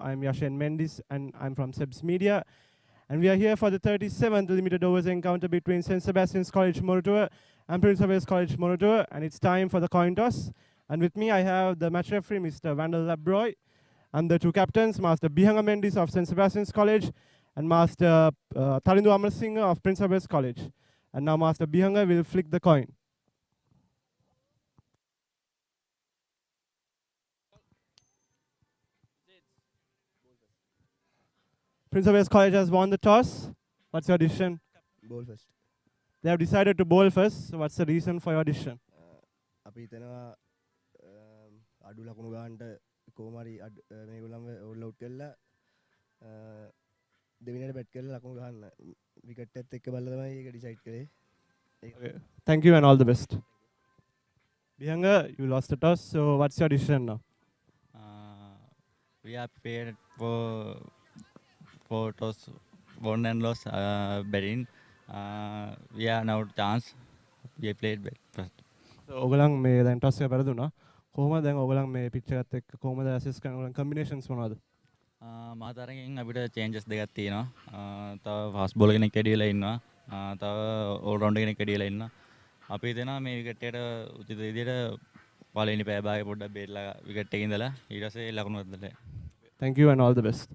I'm Yashin Mendis, and I'm from Sebs Media. And we are here for the 37th limited overs encounter between St. Sebastian's College Morotoa and Prince of Wales College Morotoa. And it's time for the coin toss. And with me, I have the match referee, Mr. Vandal Labroy, and the two captains, Master Bihanga Mendis of St. Sebastian's College and Master Tarindu Amarasinghe of Prince of Wales College. And now Master Bihanga will flick the coin. Prince of Wales College has won the toss. What's your decision? Ball first. They have decided to bowl first. So what's the reason for your decision? අපි හිතනවා අඩු ලකුණු ගන්නට කොහොම හරි මේගොල්ලන්ව all out කරලා දෙවෙනියට bat කරලා ලකුණු ගහන්න විකට් එකත් එක්ක බලලා තමයි ඒක ඩිසයිඩ් කරේ. Okay. Thank you and all the best. Bihanga, you lost the toss. So what's your decision now? We are prepared for toss won and loss betting. We are now chance. We played bet first. So ඔයගොල්ලන් මේ දැන් toss එක පෙරදුනා. කොහොමද දැන් ඔයගොල්ලන් මේ pitch එකත් එක්ක කොහොමද assess කරන ඔයගොල්ලන් combinations මොනවද? මහතරගෙන් අපිට changes දෙකක් තියෙනවා. තව fast bowler කෙනෙක් ඇඩියලා ඉන්නවා. තව all rounder කෙනෙක් ඇඩියලා ඉන්නවා. අපි හිතනවා මේ විකට් එකට උචිත විදියට පළවෙනි පෑ භාගයේ පොඩ්ඩක් බේරලා විකට් එකේ ඉඳලා ඊට පස්සේ ලකුණු අද්දලා. Thank you and all the best.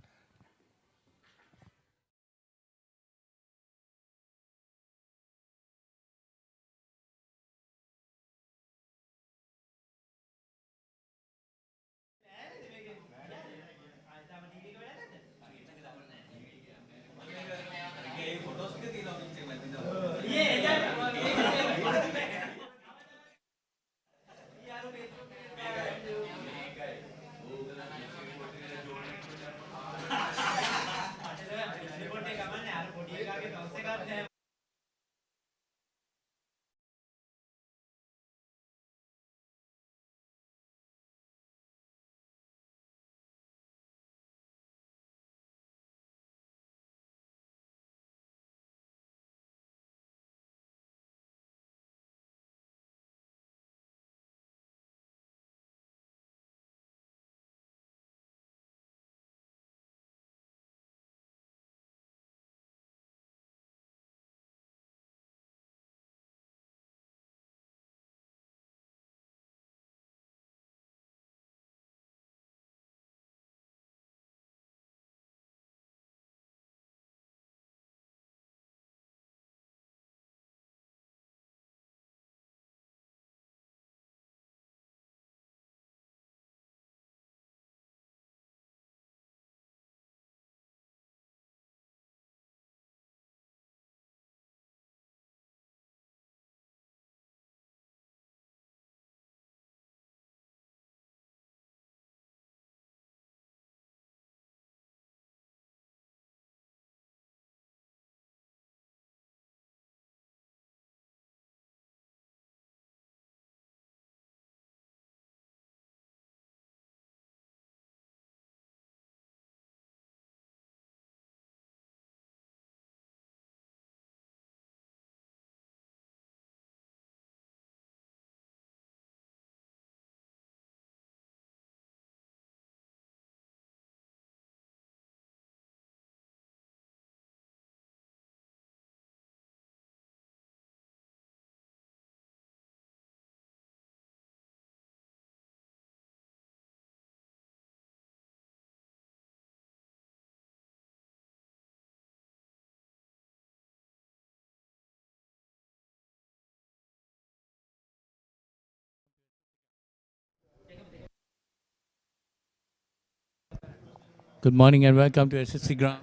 Good morning and welcome to SSC Ground.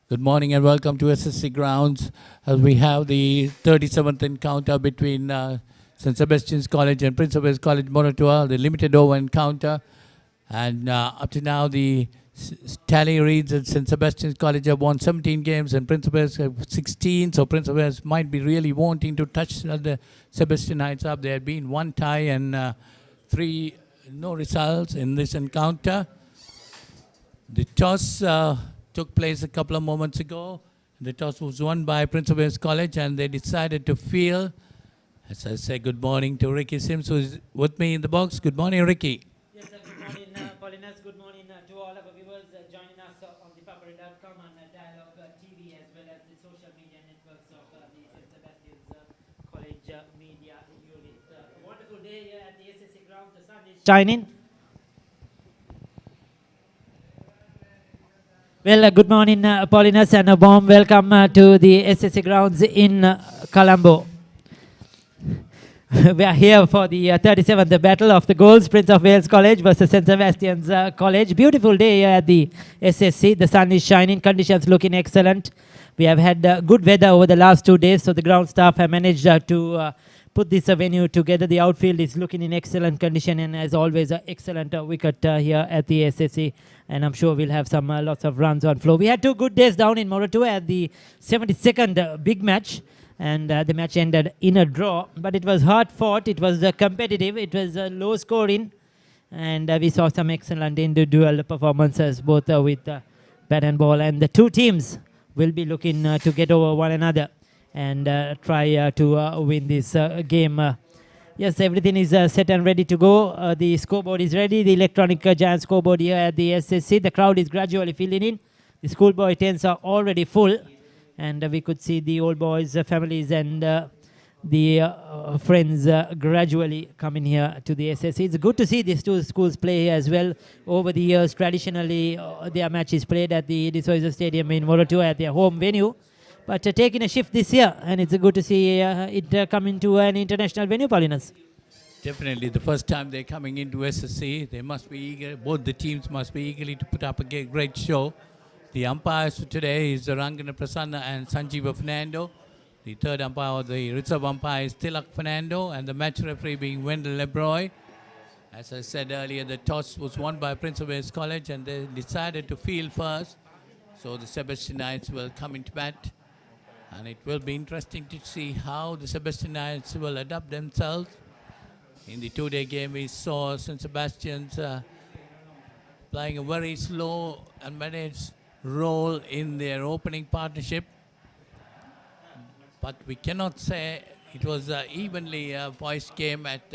Good morning and welcome to SSC Grounds as we have the 37th encounter between St. Sebastian's College and Prince of Wales College Morotua, the limited over encounter. And up to now, the tally reads that St. Sebastian's College have won 17 games and Prince of Wales have 16. So Prince of Wales might be really wanting to touch the Sebastianites up. There had been one tie and 3 no results in this encounter. The toss took place a couple of moments ago. The toss was won by Prince of Wales College and they decided to field. As I say, good morning to Ricky Sims, who is with me in the box. Good morning, Ricky. Yes, sir. Good morning, Paulinus. Good morning to all of our viewers joining us on the Papare.com and Dialogue TV, as well as the social media networks of the St. Sebastian's College Media Unit. A wonderful day here at the SSC ground. The sun is shining. Well, good morning, Paulinus, and a warm welcome to the SSC grounds in Colombo. We are here for the 37th Battle of the Goals, Prince of Wales College versus St. Sebastian's College. Beautiful day here at the SSC. The sun is shining, conditions looking excellent. We have had good weather over the last 2 days, so the ground staff have managed to put this venue together. The outfield is looking in excellent condition, and as always, an excellent wicket here at the SSC. And I'm sure we'll have some lots of runs on floor. We had 2 good days down in Morotua at the 72nd big match. And the match ended in a draw, but it was hard fought, it was competitive, it was low scoring, and we saw some excellent individual performances both with bat and ball, and the 2 teams will be looking to get over one another and try to win this game. Yes, everything is set and ready to go. The scoreboard is ready, the electronic giant scoreboard here at the SSC. The crowd is gradually filling in. The schoolboy tents are already full. And we could see the old boys' families and the friends gradually coming here to the SSC. It's good to see these 2 schools play here as well. Over the years, traditionally, their match is played at the Disoiza Stadium in Morotua at their home venue. But taking a shift this year, and it's good to see it coming to an international venue, Paulinus. Definitely, the first time they're coming into SSC, they must be eager, both the teams must be eagerly to put up a great show. The umpires for today is Rangana Prasanna and Sanjeeva Fernando. The third umpire, the reserve umpire, is Tilak Fernando, and the match referee being Wendell Lebroy. As I said earlier, the toss was won by Prince of Wales College, and they decided to field first. So the Sebastianites will come into bat, and it will be interesting to see how the Sebastianites will adapt themselves. In the 2-day game, we saw St. Sebastian's playing a very slow and managed role in their opening partnership, but we cannot say it was evenly a poised game at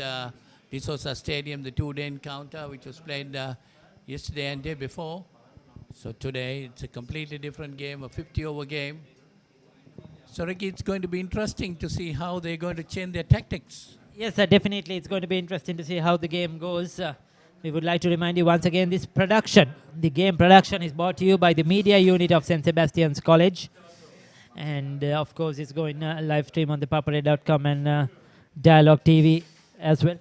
Disoiza Stadium, the 2-day encounter which was played yesterday and day before. So today it's a completely different game, a 50-over game. So Ricky, it's going to be interesting to see how they're going to change their tactics. Yes, definitely it's going to be interesting to see how the game goes. We would like to remind you once again, this production, the game production, is brought to you by the media unit of St. Sebastian's College. And of course, it's going live stream on the Papare.com and Dialogue TV as well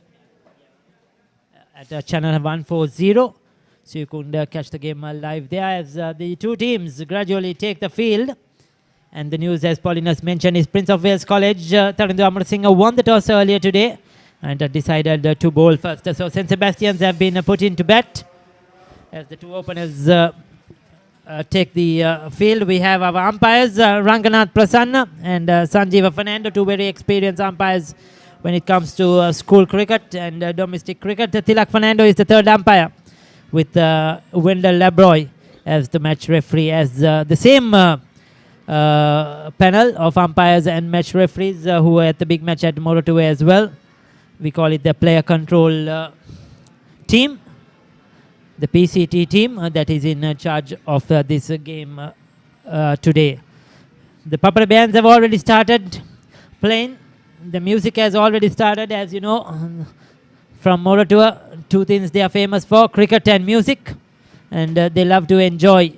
at channel 140. So you can catch the game live there as the 2 teams gradually take the field. And the news, as Paulinus mentioned, is Prince of Wales College. Tarindra Amarasinghe won the toss earlier today and decided to bowl first. So St. Sebastians have been put into bat as the 2 openers take the field. We have our umpires, Ranganath Prasanna and Sanjeeva Fernando, 2 very experienced umpires when it comes to school cricket and domestic cricket. Tilak Fernando is the 3rd umpire with Wendell Lebroy as the match referee, as the same panel of umpires and match referees who were at the big match at Morotua as well. We call it the player control team, the PCT team that is in charge of this game today. The Papare bands have already started playing. The music has already started, as you know, from Morotua. 2 things they are famous for, cricket and music. And they love to enjoy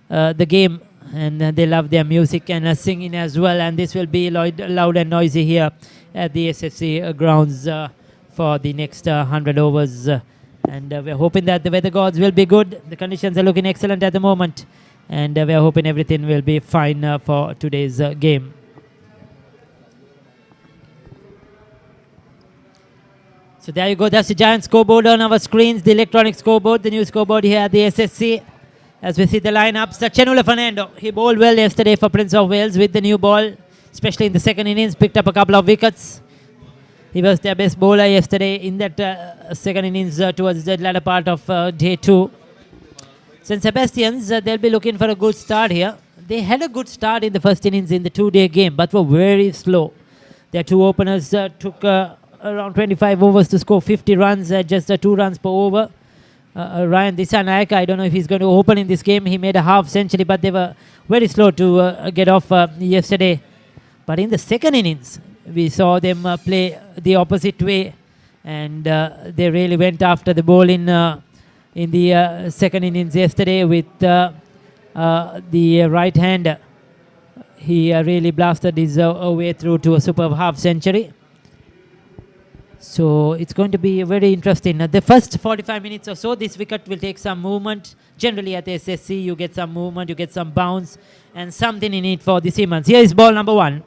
the game, and they love their music and singing as well. And this will be loud and noisy here at the SSC grounds for the next 100 overs. And we're hoping that the weather gods will be good. The conditions are looking excellent at the moment. And we're hoping everything will be fine for today's game. So there you go. That's the giant scoreboard on our screens, the electronic scoreboard, the new scoreboard here at the SSC. As we see the lineups, Chenula Fernando, he bowled well yesterday for Prince of Wales with the new ball, especially in the second innings, picked up a couple of wickets. He was their best bowler yesterday in that second innings towards the latter part of day 2. St. Sebastian's, they'll be looking for a good start here. They had a good start in the first innings in the 2-day game, but were very slow. Their 2 openers took around 25 overs to score 50 runs, just 2 runs per over. Ryan Dissanayake, I don't know if he's going to open in this game. He made a half century, but they were very slow to get off yesterday. But in the second innings, we saw them play the opposite way, and they really went after the ball in the second innings yesterday with the right hander. He really blasted his way through to a superb half century. So it's going to be very interesting. The first 45 minutes or so, this wicket will take some movement. Generally at the SSC, you get some movement, you get some bounce, and something in it for the Siemens. Here is ball number 1.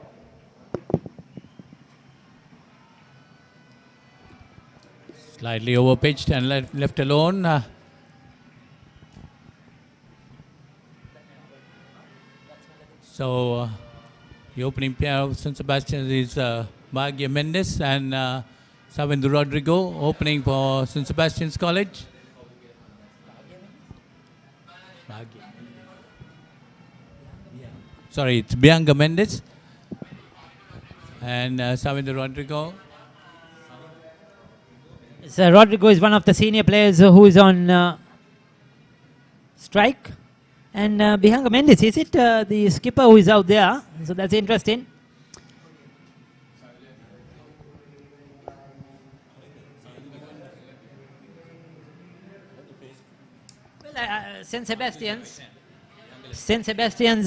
Slightly overpitched and left alone. So the opening pair of St. Sebastian is Bhagya Mendes and Savindu Rodrigo opening for St. Sebastian's College. Sorry, it's Bianca Mendes and Savindu Rodrigo. So Rodrigo is one of the senior players who is on strike. And Bianca Mendes, is it the skipper who is out there? So that's interesting. St. Sebastian's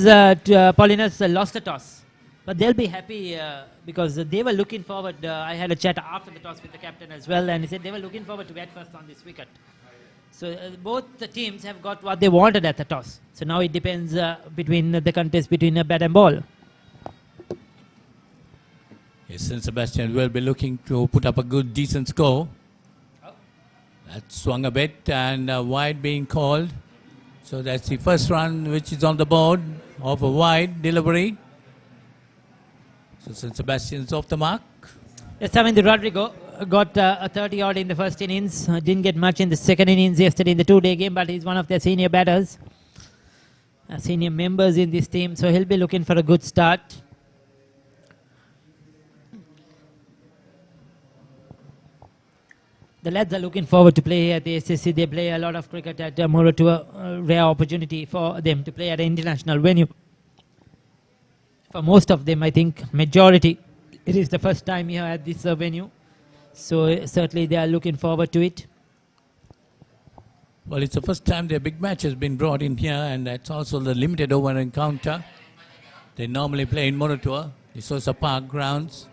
Paulinus lost the toss, but they'll be happy because they were looking forward. I had a chat after the toss with the captain as well, and he said they were looking forward to bat first on this wicket. So both the teams have got what they wanted at the toss. So now it depends between the contest between bat and ball. Yes, St. Sebastian will be looking to put up a good, decent score. That swung a bit and wide being called. So that's the first run which is on the board of a wide delivery. So St. Sebastian's off the mark. Yes, I mean, the Rodrigo got a 30 odd in the first innings. Didn't get much in the second innings yesterday in the 2-day game, but he's one of their senior batters, senior members in this team. So he'll be looking for a good start. The lads are looking forward to play here at the SSC. They play a lot of cricket at Morotua, a rare opportunity for them to play at an international venue. For most of them, I think, majority, it is the first time here at this venue. So certainly they are looking forward to it. Well, it's the first time their big match has been brought in here, and that's also the limited over encounter. They normally play in Morotua, the Sosa Park grounds.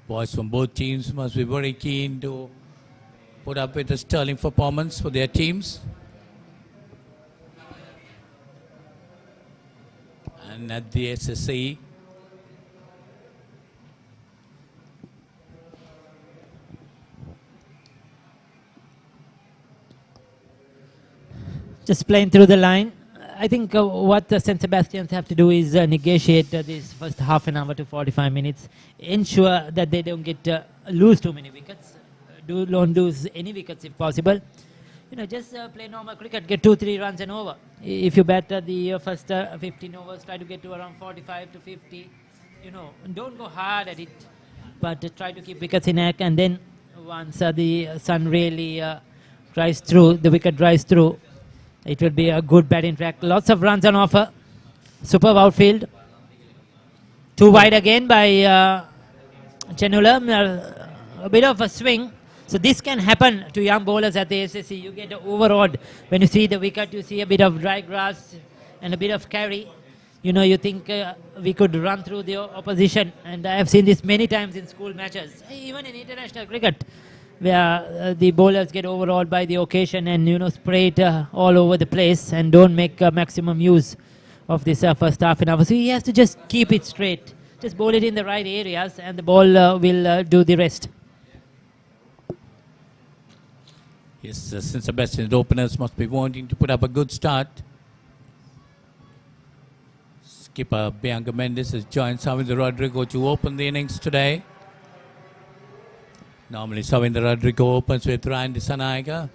Boys from both teams must be very keen to put up with a sterling performance for their teams. And at the SSC, just playing through the line. I think what the St. Sebastians have to do is negotiate this first half an hour to 45 minutes. Ensure that they don't get lose too many wickets. Don't lose any wickets if possible. You know, just play normal cricket, get 2-3 runs and over. If you bat the first 15 overs, try to get to around 45 to 50. You know, don't go hard at it, but try to keep wickets in neck. And then once the sun really dries through, the wicket dries through, it will be a good batting track. Lots of runs on offer. Superb outfield. Too wide again by Chenula. A bit of a swing. So this can happen to young bowlers at the SSC. You get overawed when you see the wicket. You see a bit of dry grass and a bit of carry. You know, you think we could run through the opposition, and I have seen this many times in school matches, even in international cricket, where the bowlers get overawed by the occasion and, you know, spray it all over the place and don't make maximum use of this first half an hour. So he has to just keep it straight, just bowl it in the right areas, and the ball will do the rest. Yes, since Sebastian's openers must be wanting to put up a good start. Skipper Bianca Mendes has joined Savindra Rodrigo to open the innings today. Normally Savindra Rodrigo opens with Ryan Dissanayake.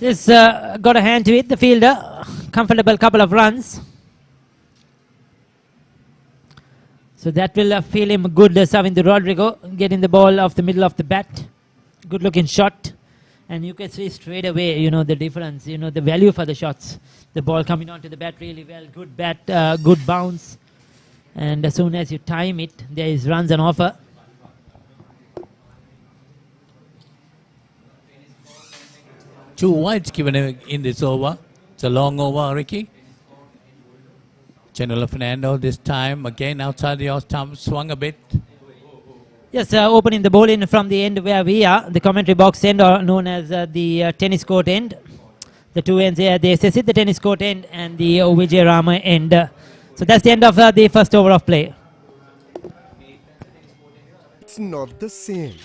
Just got a hand to it, the fielder. Comfortable couple of runs. So that will feel him good, Savindra Rodrigo, getting the ball off the middle of the bat. Good looking shot. And you can see straight away, you know, the difference, you know, the value for the shots. The ball coming onto the bat really well. Good bat, good bounce. And as soon as you time it, there is runs on offer. Two wides given in this over. It's a long over, Ricky. General Fernando this time again outside the off stump, swung a bit. Yes, opening the ball in from the end where we are, the commentary box end, or known as the tennis court end. The two ends here, the SSC, the tennis court end, and the Vijay Rama end. So that's the end of the first over of play. It's not the same.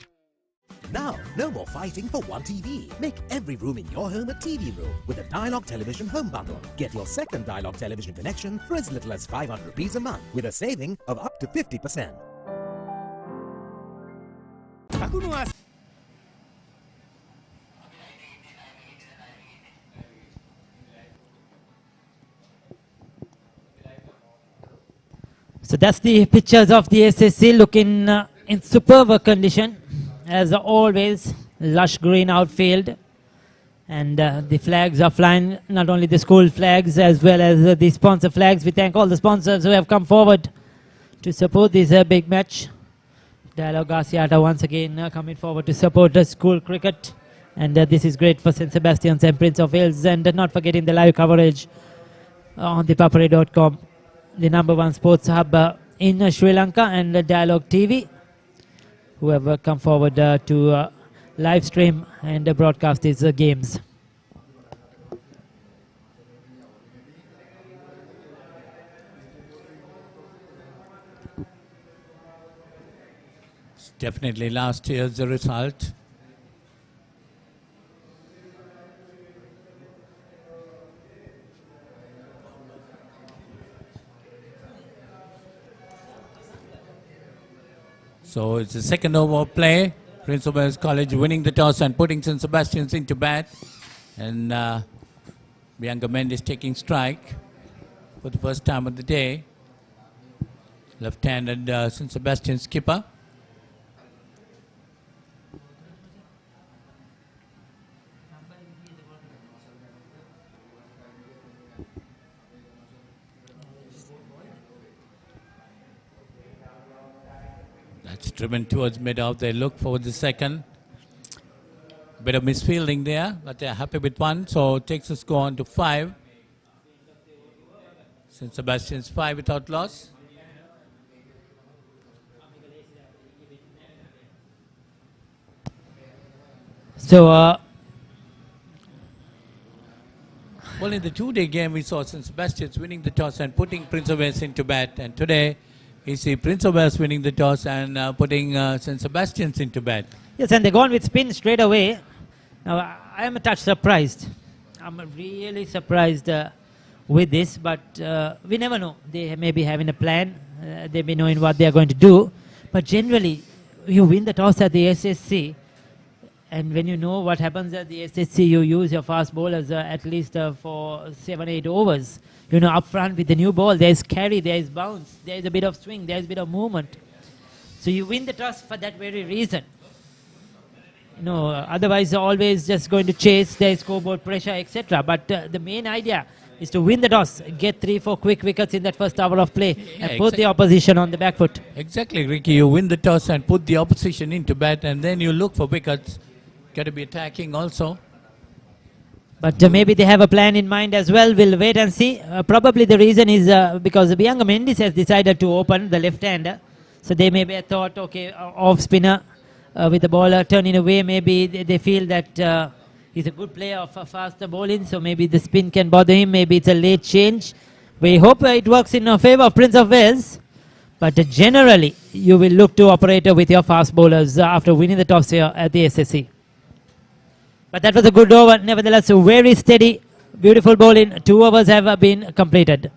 Now, no more fighting for one TV. Make every room in your home a TV room with a Dialog Television Home Bundle. Get your second Dialog Television connection for as little as 500 rupees a month with a saving of up to 50%. So that's the pictures of the SSC looking in superb condition. As always, lush green outfield. And the flags are flying, not only the school flags as well as the sponsor flags. We thank all the sponsors who have come forward to support this big match. Dialog Garciata once again coming forward to support the school cricket. And this is great for St. Sebastian's and Prince of Wales. And not forgetting the live coverage on the papare.com, the #1 sports hub in Sri Lanka, and Dialog TV, who have come forward to live stream and broadcast these games. It's definitely last year's result. So it's the second over of play. Prince of Wales College winning the toss and putting St. Sebastian's into bat. And Bianca Mendes taking strike for the first time of the day. Left-handed St. Sebastian skipper. That's driven towards mid-off. They look for the second. Bit of misfielding there, but they're happy with one. So it takes the score on to 5. St. Sebastian's 5 without loss. So, well, in the two-day game, we saw St. Sebastian's winning the toss and putting Prince of Wales into bat. And today, we see Prince of Wales winning the toss and putting St. Sebastian's into bat. yes, and they're gone with spin straight away. Now, I am a touch surprised. I'm really surprised with this, but we never know. They may be having a plan. They may be knowing what they are going to do. But generally, you win the toss at the SSC, and when you know what happens at the SSC, you use your fast bowlers at least for 7-8 overs. You know, up front with the new ball, there's carry, there's bounce, there's a bit of swing, there's a bit of movement. So you win the toss for that very reason. You know, otherwise always just going to chase, there's scoreboard pressure, etc. But the main idea is to win the toss, get 3-4 quick wickets in that first hour of play, and put the opposition on the back foot. Exactly, Ricky. You win the toss and put the opposition into bat, and then you look for wickets. Got to be attacking also. But maybe they have a plan in mind as well. We'll wait and see. Probably the reason is because Bianca Mendes has decided to open the left-hander. So they maybe have thought, okay, off spinner with the ball turning away. Maybe they feel that he's a good player of faster bowling. So maybe the spin can bother him. Maybe it's a late change. We hope it works in favor of Prince of Wales. But generally, you will look to operate with your fast bowlers after winning the toss here at the SSC. But that was a good over. Nevertheless, very steady, beautiful bowling. 2 overs have been completed.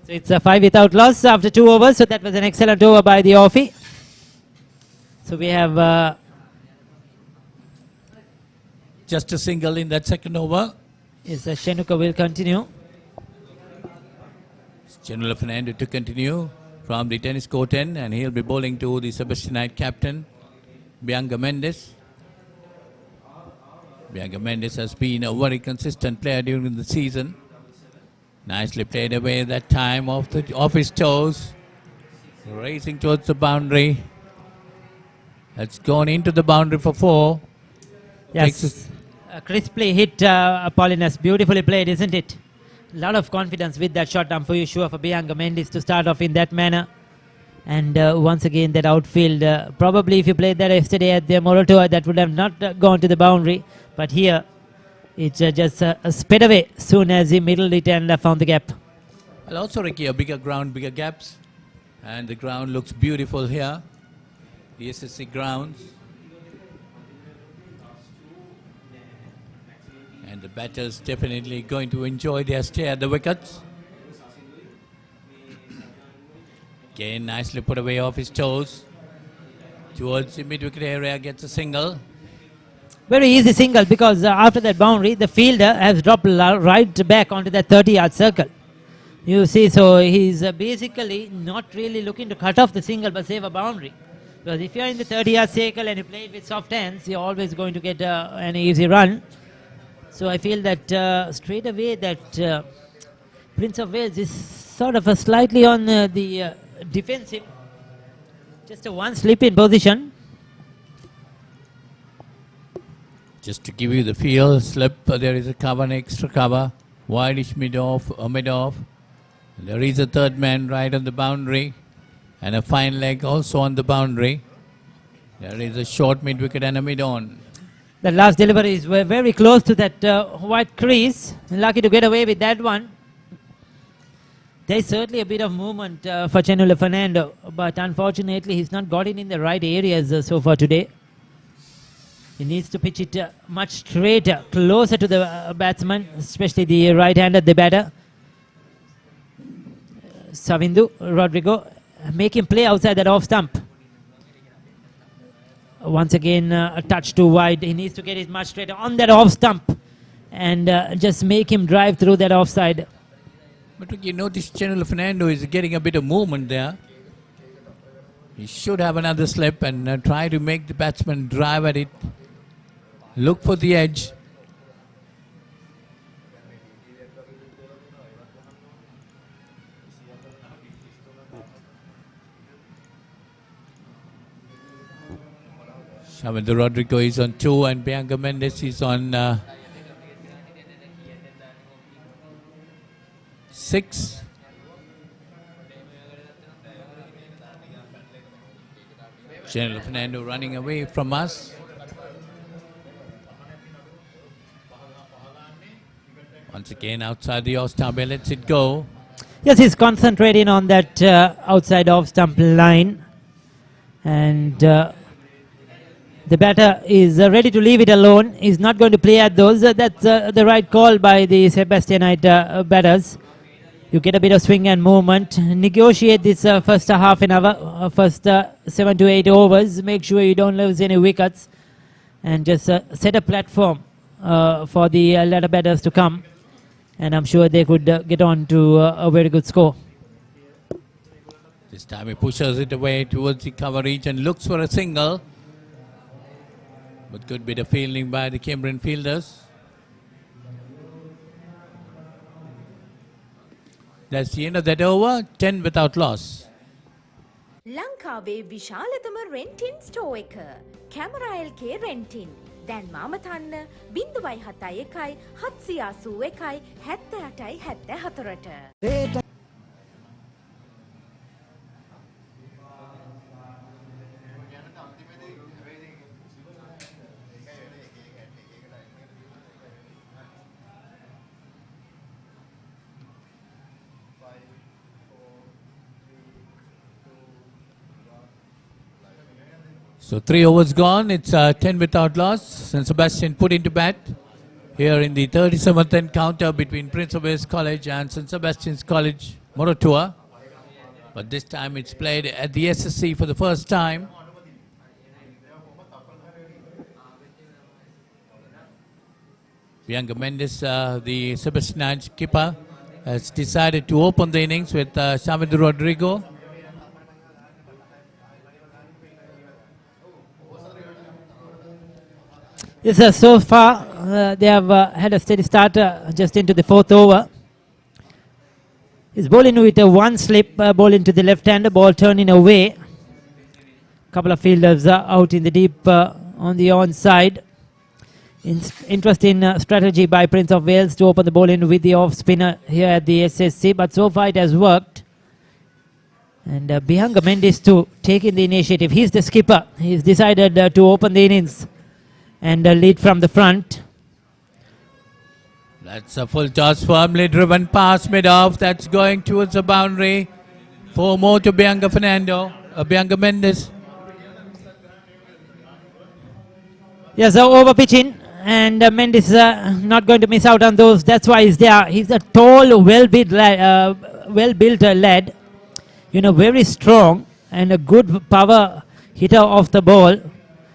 So it's a 5 without loss after 2 overs. So that was an excellent over by the offie. So we have just a single in that second over. Yes, Shenuka will continue. General Fernando to continue from the tennis court end, and he'll be bowling to the Sebastian captain, Bianca Mendes. Bianca Mendes has been a very consistent player during the season. Nicely played away that time off his toes, racing towards the boundary. That's gone into the boundary for 4. Yes, crisply hit Paulinus. Beautifully played, isn't it? A lot of confidence with that shot. I'm for you sure for Bianca Mendes to start off in that manner. And once again, that outfield, probably if you played that yesterday at the Morotoa, that would have not gone to the boundary. But here, it's just sped away soon as he middled it and found the gap. Well, also, Ricky, a bigger ground, bigger gaps. And the ground looks beautiful here. The SSC grounds. And the batters definitely going to enjoy their stay at the wickets. Again, nicely put away off his toes. Towards the mid-wicket area, gets a single. Very easy single because after that boundary, the fielder has dropped right back onto that 30-yard circle. You see, so he's basically not really looking to cut off the single but save a boundary. Because if you're in the 30-yard circle and you play it with soft hands, you're always going to get an easy run. So I feel that straight away that Prince of Wales is sort of slightly on the defensive. Just a one slip in position. Just to give you the feel, slip, there is a cover, an extra cover. Wideish mid-off, mid-off. There is a third man right on the boundary. And a fine leg also on the boundary. There is a short mid-wicket and a mid-on. The last deliveries were very close to that white crease. Lucky to get away with that one. There is certainly a bit of movement for Chenula Fernando, but unfortunately he's not got it in the right areas so far today. He needs to pitch it much straighter, closer to the batsman, especially the right-hander, the batter. Savindu, Rodrigo, make him play outside that off stump. Once again, a touch too wide. He needs to get it much straighter on that off stump and just make him drive through that offside. But you notice Chenula Fernando is getting a bit of movement there. He should have another slip and try to make the batsman drive at it. Look for the edge. Shavindu Rodrigo is on 2 and Bianca Mendes is on 6. Chenula Fernando running away from us. Once again outside the off-stump, lets it go. Yes, he's concentrating on that outside off-stump line. And the batter is ready to leave it alone. He's not going to play at those. That's the right call by the Sebastianite batters. You get a bit of swing and movement. Negotiate this first half an hour, first 7 to 8 overs. Make sure you don't lose any wickets. And just set a platform for the latter batters to come. And I'm sure they could get on to a very good score. This time he pushes it away towards the coverage and looks for a single. But good bit of fielding by the Cambrian fielders. That's the end of that over, 10 without loss. ලංකාවේ විශාලතම රෙන්ටින් store එක camera LK රෙන්ටින් දැන් මාමතන්න 0.71යි 781යි 78යි 74ට So 3 overs gone, it's 10 without loss. St. Sebastian put into bat here in the 37th encounter between Prince of Wales College and St. Sebastian's College, Moratuwa. But this time it's played at the SSC for the first time. Bianca Mendes, the Sebastian skipper, has decided to open the innings with Samindu Rodrigo. Yes, so far they have had a steady start just into the 4th over. He's bowling with a one slip, ball into the left-hander, ball turning away. Couple of fielders out in the deep on the onside. Interesting strategy by Prince of Wales to open the ball in with the off-spinner here at the SSC, but so far it has worked. And Bianca Mendes too taking the initiative. He's the skipper. He's decided to open the innings and lead from the front. That's a full toss, firmly driven past mid-off. That's going towards the boundary. 4 more to Bianca Bianca Mendes. Yes, over pitching, and Mendes not going to miss out on those. That's why he's there. He's a tall, well-built lad. You know, very strong and a good power hitter off the ball.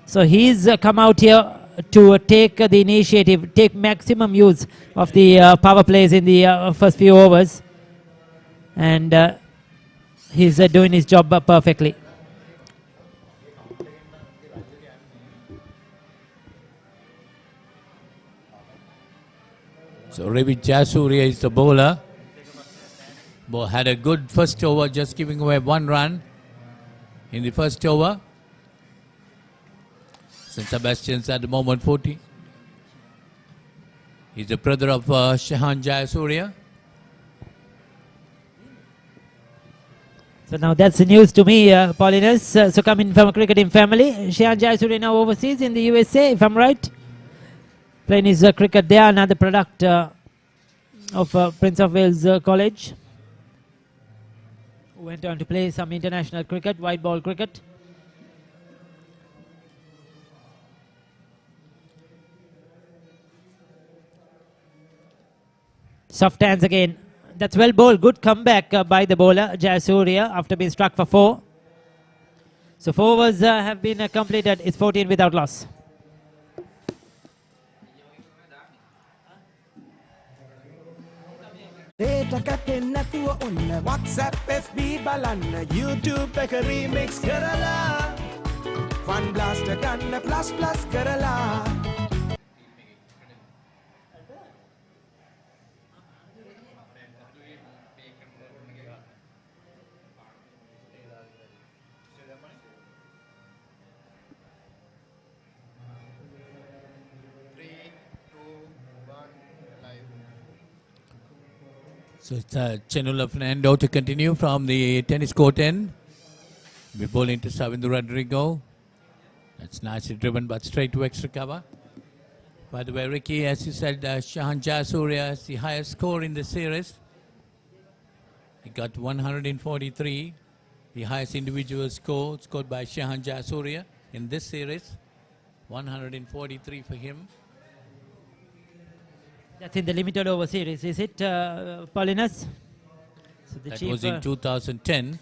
So he's come out here to take the initiative, take maximum use of the power plays in the first few overs. And he's doing his job perfectly. So Ravi Jayasuriya is the bowler. Had a good first over, just giving away 1 run in the first over. St. Sebastian's at the moment 40. He's the brother of Shehan Jayasuriya. So now that's the news to me, Paulinus. So coming from a cricketing family, Shehan Jayasuriya now overseas in the USA, if I'm right. Playing his cricket there, another product of Prince of Wales College. Went on to play some international cricket, white ball cricket. Soft hands again. That's well bowled. Good comeback by the bowler, Jayasuriya, after being struck for 4. So 4 overs have been completed. It's 14 without loss. WhatsApp FB බලන්න YouTube එක remix කරලා Fun Blaster ගන්න plus කරලා So it's Chenula Fernando to continue from the tennis court end. We're bowling to Savindu Rodrigo. That's nicely driven, but straight to extra cover. By the way, Ricky, as you said, Shehan Jayasuriya has the highest score in the series. He got 143, the highest individual score scored by Shehan Jayasuriya in this series. 143 for him. That's in the limited over series, is it, Paulinus? So the That chief, was in 2010.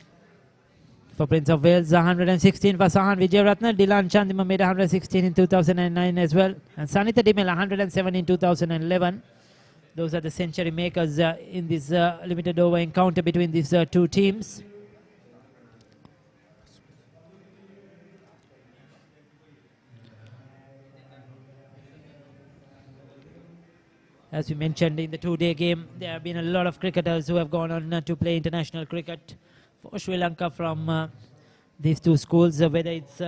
for Prince of Wales, 116 for Sahan Vijayaratne. Dilan Chandima made 116 in 2009 as well. And Sanitha Dimel 107 in 2011. Those are the century makers in this limited over encounter between these two teams. As we mentioned in the two-day game, there have been a lot of cricketers who have gone on to play international cricket for Sri Lanka from these two schools, whether it's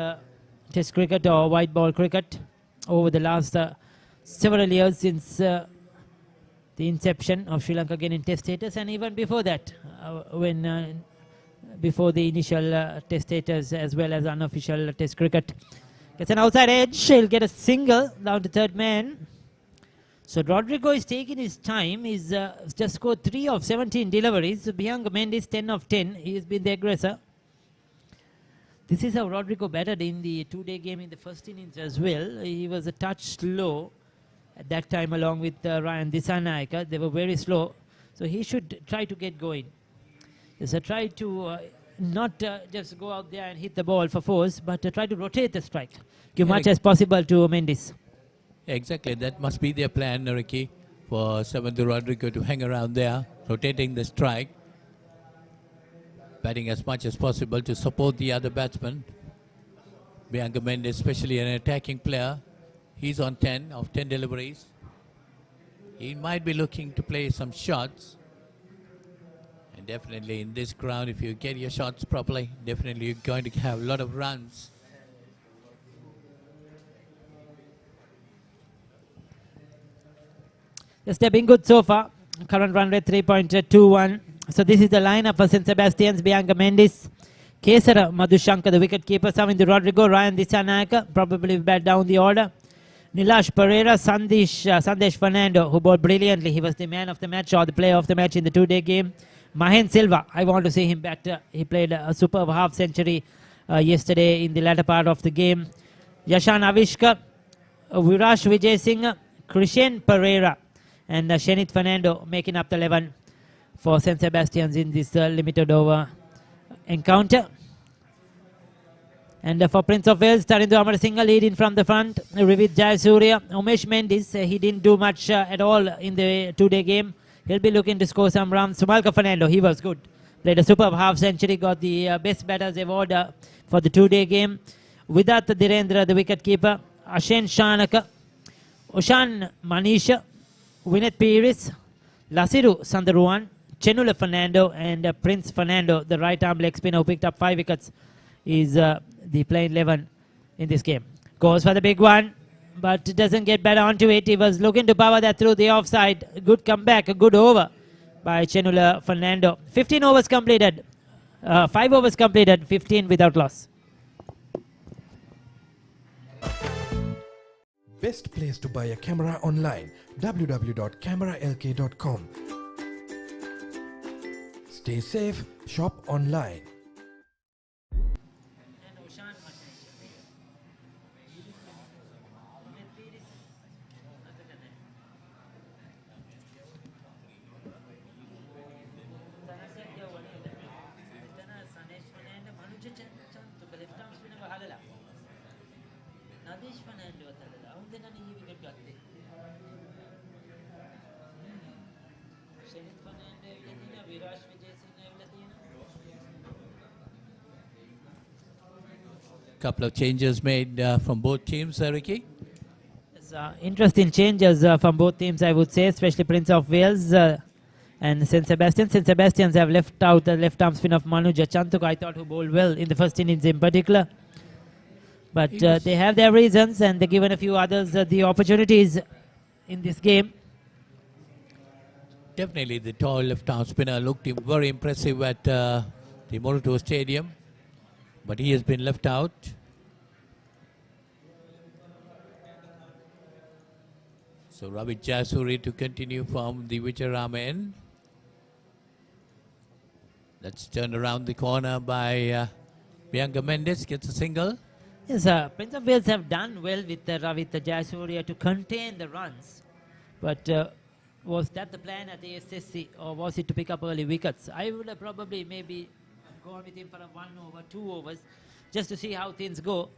Test cricket or white ball cricket, over the last several years since the inception of Sri Lanka getting Test status, and even before that, before the initial Test status as well as unofficial Test cricket. Gets an outside edge, he'll get a single down to third man. So Rodrigo is taking his time. He's just scored 3 of 17 deliveries. Bianca Mendes 10 of 10. He's been the aggressor. This is how Rodrigo batted in the two-day game in the first innings as well. He was a touch slow at that time along with Ryan Dissanayake. They were very slow. So he should try to get going. So try to not just go out there and hit the ball for force, but try to rotate the strike. Give much as possible to Mendes. Exactly, that must be their plan, Ricky, for Seventh Rodrigo to hang around there, rotating the strike, batting as much as possible to support the other batsman. Bianca Mendes, especially an attacking player, he's on 10 of 10 deliveries. He might be looking to play some shots. And definitely in this ground, if you get your shots properly, definitely you're going to have a lot of runs. They've been good so far. Current run rate 3.21. So this is the lineup for St. Sebastian's. Bianca Mendes, Kesara Madhushankar, the wicket keeper, Savindu Rodrigo, Ryan Dissanayake, probably bat down the order. Nilash Pereira, Sandesh Fernando, who bowled brilliantly. He was the man of the match or the player of the match in the two-day game. Mahen Silva, I want to see him back. He played a superb half century yesterday in the latter part of the game. Yashan Avishka, Virash Vijay Singh, Krishan Pereira, and Shenit Fernando making up the 11 for St. Sebastian's in this limited over encounter. And for Prince of Wales, Tarindo Amarasinghe leading from the front. Rivit Jayasuriya, Umesh Mendes, he didn't do much at all in the two-day game. He'll be looking to score some runs. Sumalka Fernando, he was good. Played a superb half century, got the best batters award for the two-day game. Vidat Dhirendra, the wicket keeper. Ashen Shanaka, Oshan Manisha, Vineth Piris, Lasiru Sandaruan, Chenula Fernando, and Prince Fernando, the right arm leg spinner who picked up 5 wickets, is the playing 11 in this game. Goes for the big one, but doesn't get better onto it. He was looking to power that through the offside. Good comeback, a good over by Chenula Fernando. 15 overs completed, 5 overs completed, 15 without loss. Best place to buy a camera online, www.cameralk.com. Stay safe, shop online. Couple of changes made from both teams, Ricky. Interesting changes from both teams, I would say, especially Prince of Wales and St. Sebastian. St. Sebastians have left out the left arm spin of Manuja Chantuk, I thought, who bowled well in the first innings in particular. But they have their reasons, and they've given a few others the opportunities in this game. Definitely the tall left arm spinner looked very impressive at the Moratuwa Stadium, but he has been left out. So Ravit Jayasuriya to continue from the Vijayaratne end. That's turned around the corner by Bianca Mendes, gets a single. Yes, Prince of Wales have done well with Ravit Jayasuriya to contain the runs. But Was that the plan at the SSC, or was it to pick up early wickets? I would have probably maybe gone with him for a 1 over, 2 overs, just to see how things go.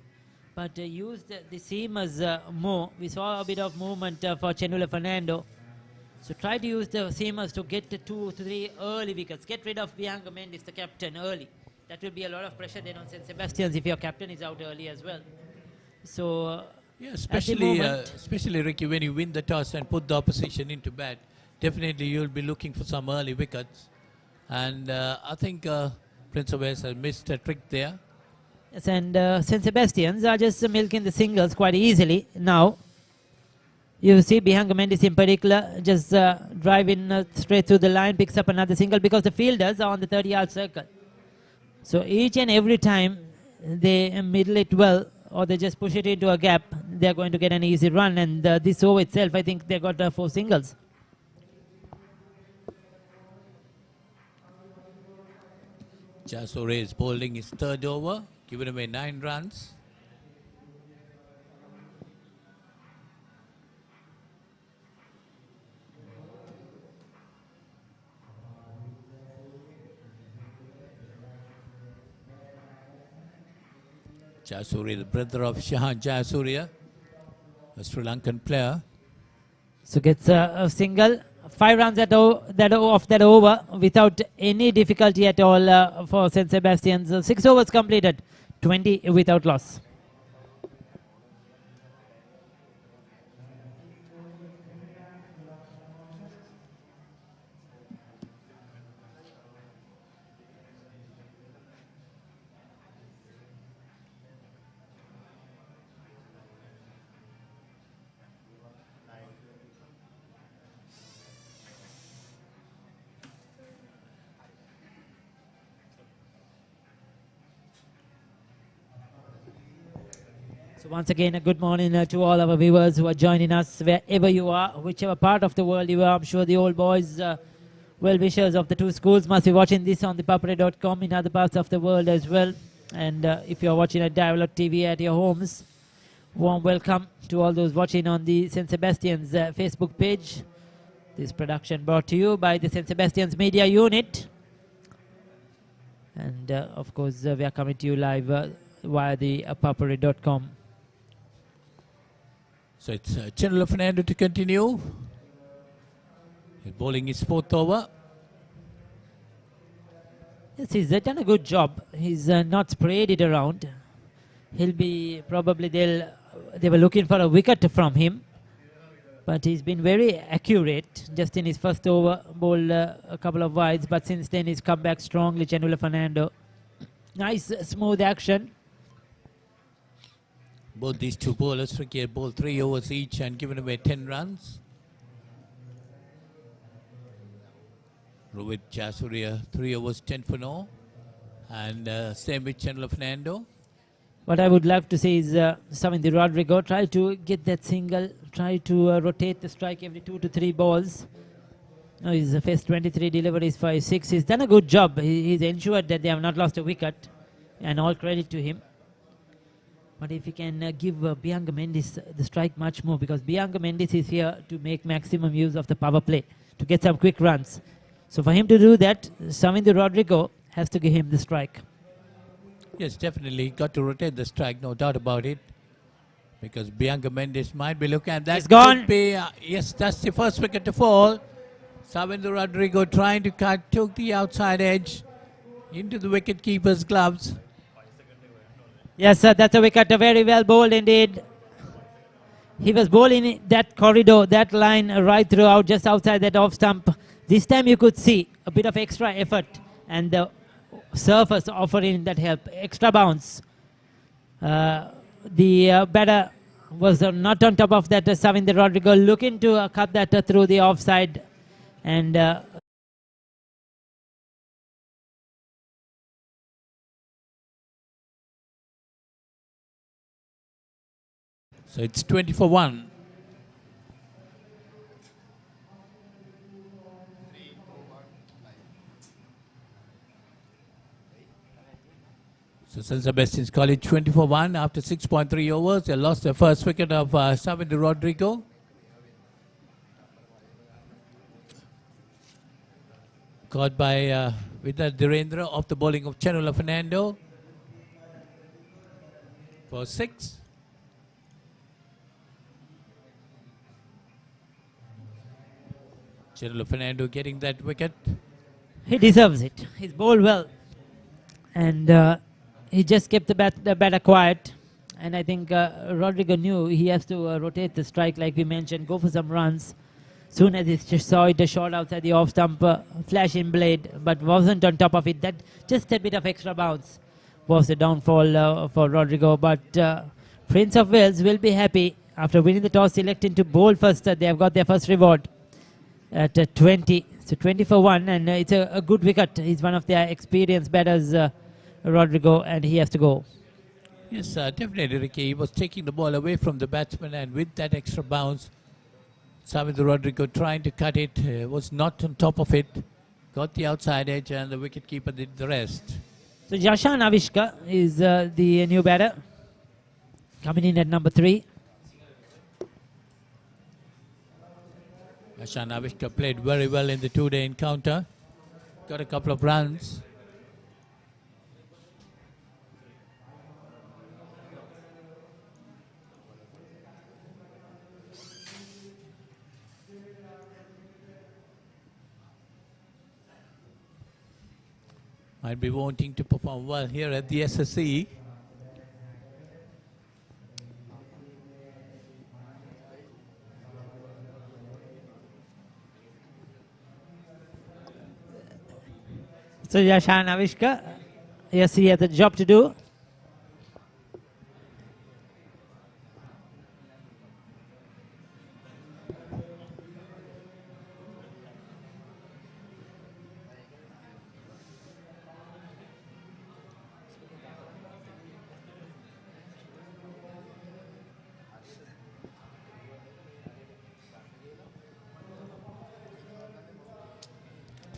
But used the seamers more. We saw a bit of movement for Chenula Fernando. So try to use the seamers to get the 2 to 3 early wickets. Get rid of Bianca Mendes, the captain, early. That will be a lot of pressure then on St. Sebastian's if your captain is out early as well. So yeah, especially Ricky, when you win the toss and put the opposition into bat, definitely you'll be looking for some early wickets. And I think Prince of Wales has missed a trick there. Yes, and St. Sebastian's are just milking the singles quite easily now. You see Bianca Mendes in particular just driving straight through the line, picks up another single because the fielders are on the 30-yard circle. So each and every time they middle it well or they just push it into a gap, they're going to get an easy run. And this over itself, I think they got 4 singles. Jasore is bowling his 3rd over, giving away 9 runs. Jayasuriya, the brother of Shahan Jayasuriya, a Sri Lankan player. So gets a single, 5 runs off that over without any difficulty at all for St. Sebastian's. 6 overs completed, 20 without loss. So once again, a good morning to all our viewers who are joining us wherever you are, whichever part of the world you are. I'm sure the old boys, well-wishers of the 2 schools must be watching this on the papare.com in other parts of the world as well. And if you're watching at Dialogue TV at your homes, warm welcome to all those watching on the St. Sebastian's Facebook page. This production brought to you by the St. Sebastian's Media Unit. And of course, we are coming to you live via the papare.com. So it's Chenula Fernando to continue. He's bowling his 4th over. Yes, he's done a good job. He's not sprayed it around. He'll be probably they were looking for a wicket from him, but he's been very accurate. Just in his first over, bowled a couple of wides, but since then he's come back strongly. Chenula Fernando, nice smooth action. Both these 2 bowlers, Ricky, had bowled 3 overs each and given away 10 runs. Rohit Jayasuriya, 3 overs, 10 for no. And same with Chenula Fernando. What I would love to see is Savindhi Rodrigo try to get that single, try to rotate the strike every 2 to 3 balls. Now he's faced 23 deliveries, 5-6. He's done a good job. He's ensured that they have not lost a wicket, and all credit to him. But if he can give Bianca Mendes the strike much more, because Bianca Mendes is here to make maximum use of the power play, to get some quick runs. So for him to do that, Savindhi Rodrigo has to give him the strike. Yes, definitely got to rotate the strike, no doubt about it. Because Bianca Mendes might be looking at that. It's gone. Could be, yes, that's the first wicket to fall. Savindhi Rodrigo trying to cut, took the outside edge into the wicket keeper's gloves. Yes, sir, that's a wicket, very well bowled indeed. He was bowling that corridor, that line right throughout, just outside that off stump. This time you could see a bit of extra effort and the surface offering that help, extra bounce. The batter was not on top of that. Savindhi Rodrigo looking to cut that through the offside, and so it's 20 for 1. So St. Sebastian's College 20 for 1 after 6.3 overs. They lost their first wicket of Savindhi Rodrigo. Caught by Vidar Dhirendra off the bowling of Chenula Fernando for 6. Chenula Fernando getting that wicket. He deserves it. He's bowled well. And he just kept the batter quiet. And I think Rodrigo knew he has to rotate the strike, like we mentioned, go for some runs. Soon as he saw it, a shot outside the off stump, flash in blade, but wasn't on top of it. That just a bit of extra bounce was the downfall for Rodrigo. But Prince of Wales will be happy after winning the toss, electing to bowl first. They have got their first reward at 20. So 20 for 1, and it's a good wicket. He's one of their experienced batters, Rodrigo, and he has to go. Yes, definitely, Ricky. He was taking the ball away from the batsman, and with that extra bounce, Savinder Rodrigo trying to cut it, was not on top of it, got the outside edge, and the wicketkeeper did the rest. So Yashan Avishka is the new batter, coming in at number 3. Yashan Avishka played very well in the 2-day encounter, got a couple of runs. Might be wanting to perform well here at the SSC. So Yashan Avishka, yes, he has a job to do.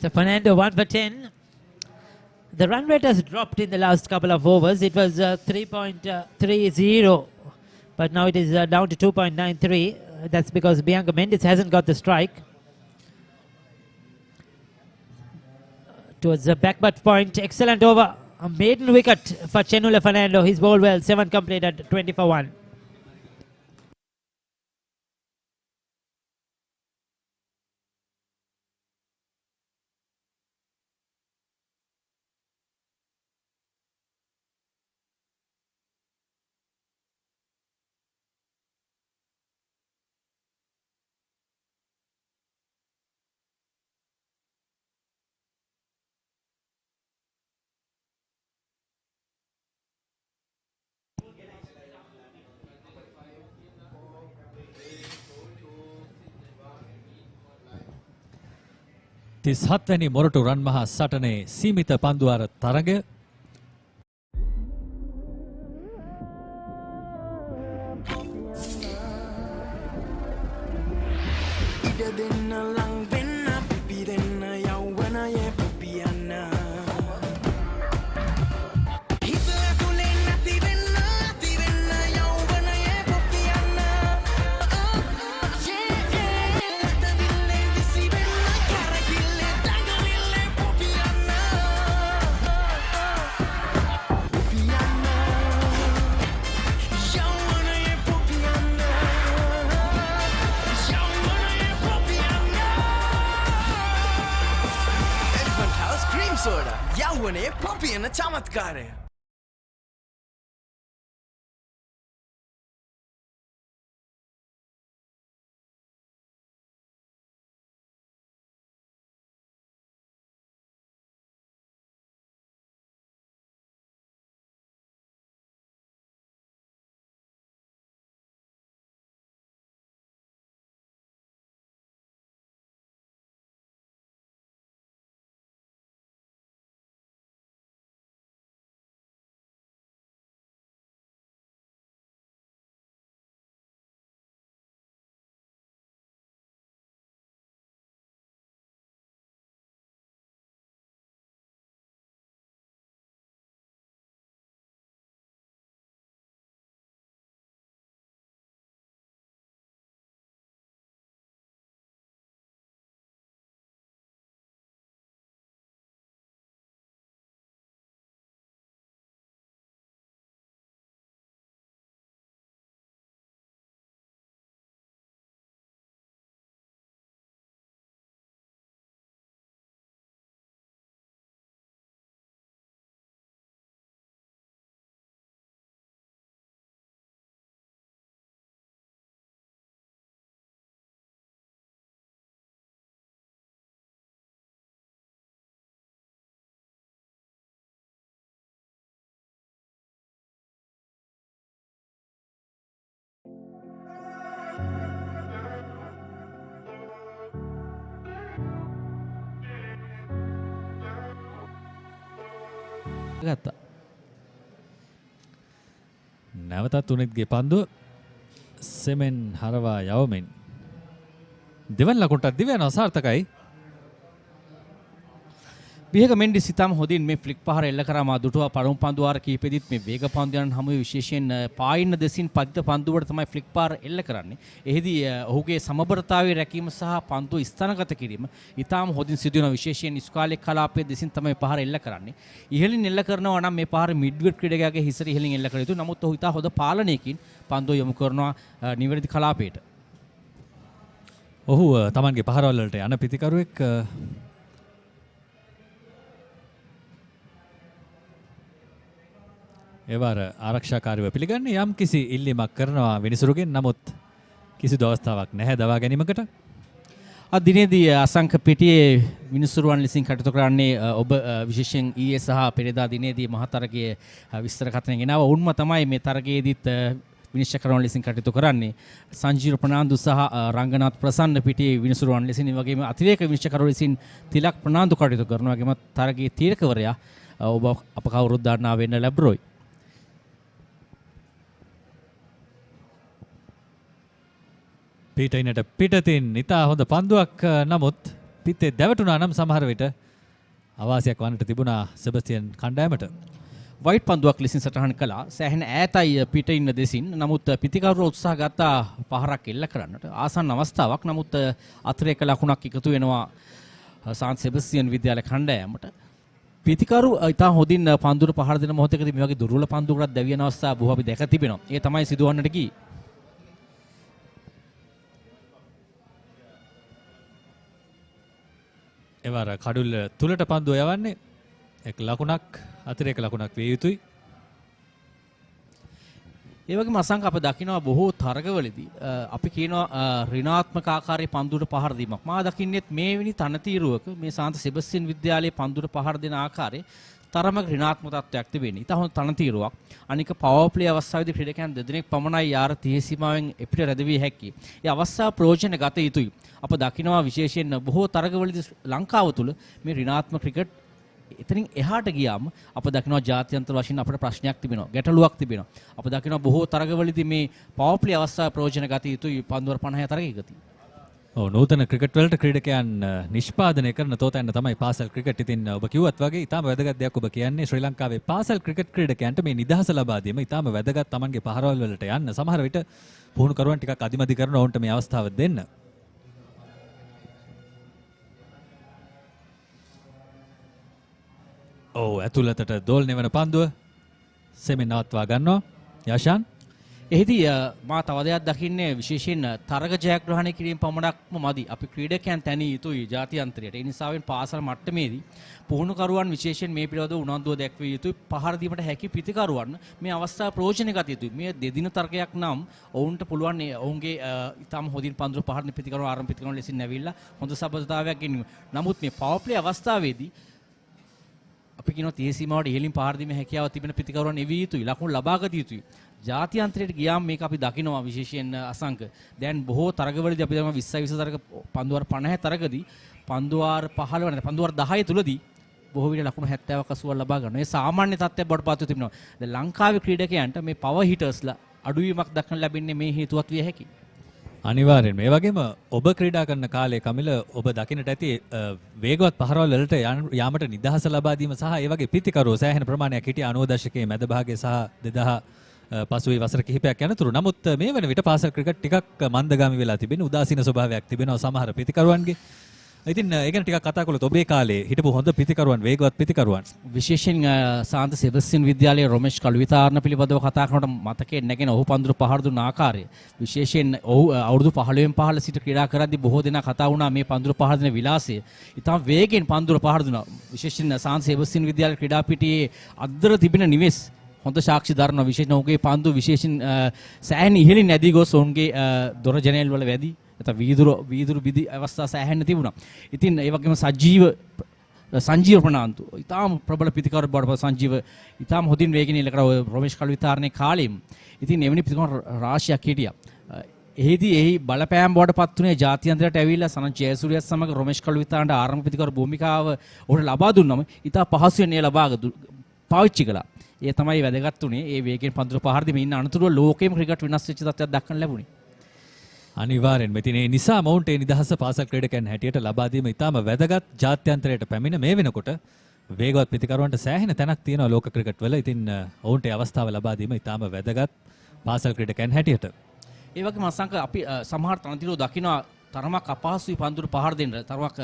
So Fernando 1 for 10. The run rate has dropped in the last couple of overs. It was 3.30, but now it is down to 2.93. That's because Bianca Mendes hasn't got the strike. Towards the back butt point, excellent over. A maiden wicket for Chenula Fernando. He's bowled well, 7 complete at 20 for 1. තිස්හත්වැනි මොරටු රන් මහා සටනේ සීමිත පන්දුවාර තරගය යව්වනේ පොපියන චමත්කාරය ගත්තා. නැවතත් තුනිත්ගේ පන්දුව සෙමෙන් හරවා යවමින් දෙවන ලකුණට දිවයන අසාර්ථකයි. විහක මෙන්ඩිස් ඉතාම හොඳින් මේ ෆ්ලික් පහර එල්ල කරා මා දුටුවා පළමු පන්දු වාර කිහිපෙදිත් මේ වේග පන්දුයන් හමුවේ විශේෂයෙන් පායින්න දෙසින් පදිත පන්දුවට තමයි ෆ්ලික් පහර එල්ල කරන්නේ. එහිදී ඔහුගේ සමබරතාවයේ රැකීම සහ පන්දුව ස්ථානගත කිරීම ඉතාම හොඳින් සිදු වෙනවා. විශේෂයෙන් ඉස්කාලේ කලාපයේ දෙසින් තමයි පහර එල්ල කරන්නේ. ඉහළින් එල්ල කරනවා නම් මේ පහර මිඩ්විඩ් ක්‍රීඩකයාගේ හිසට ඉහළින් එල්ල කළ යුතුයි. නමුත් ඔහු ඉතා හොඳ පාලනයකින් පන්දුව යොමු කරනවා නිවැරදි කලාපයට. ඔහු තමන්ගේ පහරවල් වලට යන පිතිකරුවෙක්. එවර ආරක්ෂාකාරීව පිළිගන්නේ යම් කිසි ඉල්ලීමක් කරනවා විනිසුරුගෙන්. නමුත් කිසිදු අවස්ථාවක් නැහැ දවා ගැනීමකට. අද දිනේදී අසංක පිටියේ විනිසුරුවන් ලෙසින් කටයුතු කරන්නේ ඔබ විශේෂයෙන් ඊයේ සහ පෙරේදා දිනේදී මහතරගයේ විස්තර කතන ගෙනාව. උන්ම තමයි මේ තරගයේදීත් විනිශ්චයකරුවන් ලෙසින් කටයුතු කරන්නේ. සංජීව ප්‍රනාන්දු සහ රංගනාත් ප්‍රසන්න පිටියේ විනිසුරුවන් ලෙසින් වගේම අතිරේක විනිශ්චයකරු ලෙසින් තිලක් ප්‍රනාන්දු කටයුතු කරනවා. වගේම තරගයේ තීරකවරයා ඔබ අප කවුරුත් දන්නා වෙන්න ලැබරොයි. පීටයිනට පිටතින් ඉතා හොඳ පන්දුවක්. නමුත් පිත්තේ දැවටුණා නම් සමහර විට අවාසියක් වන්නට තිබුණා සෙබස්තියන් කණ්ඩායමට. වයිට් පන්දුවක් ලෙසින් සටහන් කළා. සෑහෙන ඈතයි පිටින් දෙසින්. නමුත් පිතිකරුවා උත්සාහ ගත්තා පහරක් එල්ල කරන්නට. ආසන්න අවස්ථාවක්. නමුත් අතරේක ලකුණක් එකතු වෙනවා සාන්ත් සෙබස්තියන් විද්‍යාල කණ්ඩායමට. පිතිකරු ඉතා හොඳින් පන්දුර පහර දෙන මොහොතකදී මේ වගේ දුර්වල පන්දුකටත් දැවියන අවස්ථා බොහෝ අපි දැක තිබෙනවා. ඒ තමයි සිදුවන්නට ගියේ. එවර කඩුල්ල තුලට පන්දුව යවන්නේ එක් ලකුණක් අතිරේක ලකුණක් විය යුතුයි. ඒ වගේම අසංක අප දකිනවා බොහෝ තරගවලදී අපි කියනවා ඍණාත්මක ආකාරයේ පන්දුවට පහර දීමක්. මා දකින්නේත් මේ වෙනි තනතිරුවක මේ සාන්ත සෙබස්තියන් විද්‍යාලයේ පන්දුවට පහර දෙන ආකාරයේ තරමක ඍණාත්මක තත්ත්වයක් තිබෙන්නේ. ඊට හොඳ තනතිරුවක්. අනික පවර් ප්ලේ අවස්ථාවේදී ක්‍රීඩකයන් දෙදෙනෙක් පමණයි යාර 30 සීමාවෙන් එපිට රැඳවිය හැකියි. ඒ අවස්ථාව ප්‍රයෝජන ගත යුතුයි. අප දකිනවා විශේෂයෙන් බොහෝ තරගවලදී ලංකාව තුළ මේ ඍණාත්මක ක්‍රිකට් එතනින් එහාට ගියාම අප දකිනවා ජාත්‍යන්තර වශයෙන් අපට ප්‍රශ්නයක් තිබෙනවා. ගැටලුවක් තිබෙනවා. අප දකිනවා බොහෝ තරගවලදී මේ පවර් ප්ලේ අවස්ථාව ප්‍රයෝජන ගත යුතුයි පන්දුවර 50 තරගයකදී. ඔව් නූතන ක්‍රිකට් වලට ක්‍රීඩකයන් නිෂ්පාදනය කරන තෝතැන්න තමයි පාසල් ක්‍රිකට්. ඉතින් ඔබ කිව්වත් වගේ ඊටම වැදගත් දෙයක් ඔබ කියන්නේ ශ්‍රී ලංකාවේ පාසල් ක්‍රිකට් ක්‍රීඩකයන්ට මේ නිදහස ලබා දීම ඊටම වැදගත්. Tamanගේ පහරවල් වලට යන්න සමහර විට පුහුණුකරුවන් ටිකක් අදිමදි කරන ඔවුන්ට මේ අවස්ථාව දෙන්න. ඔව් ඇතුළතට දෝලණය වෙන පන්දුව සෙමෙන් නවත්වා ගන්නවා යෂාන්. එහිදී මා තව දෙයක් දකින්නේ විශේෂයෙන් තරග ජයග්‍රහණය කිරීම පමණක්ම මදි. අපි ක්‍රීඩකයන් තැනිය යුතුයි ජාත්‍යන්තරයට. ඒ නිසාවෙන් පාසල් මට්ටමේදී පුහුණුකරුවන් විශේෂයෙන් මේ පිළිබඳව උනන්දුව දැක්විය යුතුයි. පහර දීමට හැකි පිතිකරුවන් මේ අවස්ථාව ප්‍රයෝජන ගත යුතුයි. මේ දෙදින තරගයක් නම් ඔවුන්ට පුළුවන් ඔවුන්ගේ ඊටම හොඳින් පන්දුර පහර දෙන පිතිකරුවන් ආරම්භ පිතිකරුවන් ලෙසින් නැවිලා හොඳ සබඳතාවයක් ගෙනීම. නමුත් මේ පවර් ප්ලේ අවස්ථාවේදී අපි කියනවා 30 සීමාවට ඉහළින් පහර දීමේ හැකියාව තිබෙන පිතිකරුවන් එවිය යුතුයි. ලකුණු ලබා ගත යුතුයි. ජාත්‍යන්තරයට ගියාම මේක අපි දකිනවා විශේෂයෙන් අසංක. දැන් බොහෝ තරගවලදී අපි දන්නවා 20 තරග පන්දුවාර 50 තරගදී පන්දුවාර 15 නැත්නම් පන්දුවාර 10 තුලදී බොහෝ විට ලකුණු 70ක් 80ක් ලබා ගන්නවා. මේ සාමාන්‍ය තත්ත්වයක් බවට පත් වෙ තිබෙනවා. දැන් ලංකාවේ ක්‍රීඩකයන්ට මේ පවර් හිටර්ස්ලා අඩුවීමක් දක්වන්න ලැබෙන්නේ මේ හේතුවත් විය හැකියි. අනිවාර්යෙන් මේ වගේම ඔබ ක්‍රීඩා කරන කාලේ කමිල ඔබ දකින්නට ඇති වේගවත් පහරවල් වලට යාමට නිදහස ලබා දීම සහ ඒ වගේ පිතිකරුවෝ සෑහෙන ප්‍රමාණයක් හිටිය 90 දශකයේ මැද භාගයේ සහ 2000 පසුවේ වසර කිහිපයක් යනතුරු. නමුත් මේ වන විට පාසල් ක්‍රිකට් ටිකක් මන්දගාමී වෙලා තිබෙන උදාසීන ස්වභාවයක් තිබෙනවා සමහර පිතිකරුවන්ගේ. ඉතින් ඒ ගැන ටිකක් කතා කළොත් ඔබේ කාලේ හිටපු හොඳ පිතිකරුවන් වේගවත් පිතිකරුවන් විශේෂයෙන් සාන්ත සෙබස්තියන් විද්‍යාලයේ රොමේෂ් කළුවිතාරණ පිළිබඳව කතා කරනකොට මතකයේ නැගෙන ඔහු පන්දුර පහර දුන්න ආකාරය විශේෂයෙන් ඔහු අවුරුදු 15න් 15 සිට ක්‍රීඩා කරද්දී බොහෝ දෙනා කතා වුණා මේ පන්දුර පහර දෙන විලාසය. ඉතාම වේගෙන් පන්දුර පහර දුන්නා. විශේෂයෙන් සාන්ත සෙබස්තියන් විද්‍යාලයේ ක්‍රීඩා පිටියේ අද්දර තිබෙන නිවෙස් හොඳ සාක්ෂි දරනවා. විශේෂයෙන් ඔහුගේ පන්දු විශේෂයෙන් සෑහෙන ඉහළින් නැදී ගොස් ඔවුන්ගේ දොර ජනේල් වල වැදී වීදුරු බිදි අවස්ථා සෑහෙන්න තිබුණා. ඉතින් ඒ වගේම සංජීව ප්‍රනාන්දු ඉතාම ප්‍රබල පිතිකරු බවට සංජීව ඉතාම හොඳින් වේගෙන් ඉල කරා රොමේෂ් කළුවිතාරණේ කාලෙම. ඉතින් එවැනි පිතිකරු රාශියක් හිටියා. එහිදී එහි බලපෑම් බවට පත් වුණේ ජාත්‍යන්තරයට ඇවිල්ලා සනත් ජයසූරියත් සමග රොමේෂ් කළුවිතාරණට ආරම්භ පිතිකරු භූමිකාව ඔහුට ලබා දුන්නම ඉතා පහසුවෙන් ඒ ලබා පාවිච්චි කළා. ඒ තමයි වැදගත් උනේ. ඒ වේගෙන් පන්දුර පහර දීම ඉන්න අනතුරුව ලෝකෙම ක්‍රිකට් වෙනස් වෙච්ච තත්ත්වයක් දක්වන්න ලැබුණේ. අනිවාර්යෙන්ම. ඉතින් ඒ නිසා මොවුන්ට ඒ නිදහස පාසල් ක්‍රීඩකයන් හැටියට ලබා දීම ඉතාම වැදගත්. ජාත්‍යන්තරයට පැමිණ මේ වෙනකොට වේගවත් පිතිකරුවන්ට සෑහෙන තැනක් තියෙනවා ලෝක ක්‍රිකට් වල. ඉතින් ඔවුන්ට ඒ අවස්ථාව ලබා දීම ඉතාම වැදගත් පාසල් ක්‍රීඩකයන් හැටියට. ඒ වගේම අසංක අපි සමහර තනතිරු දකිනවා තරමක් අපහසුයි පන්දුර පහර දෙන්න. තරමක්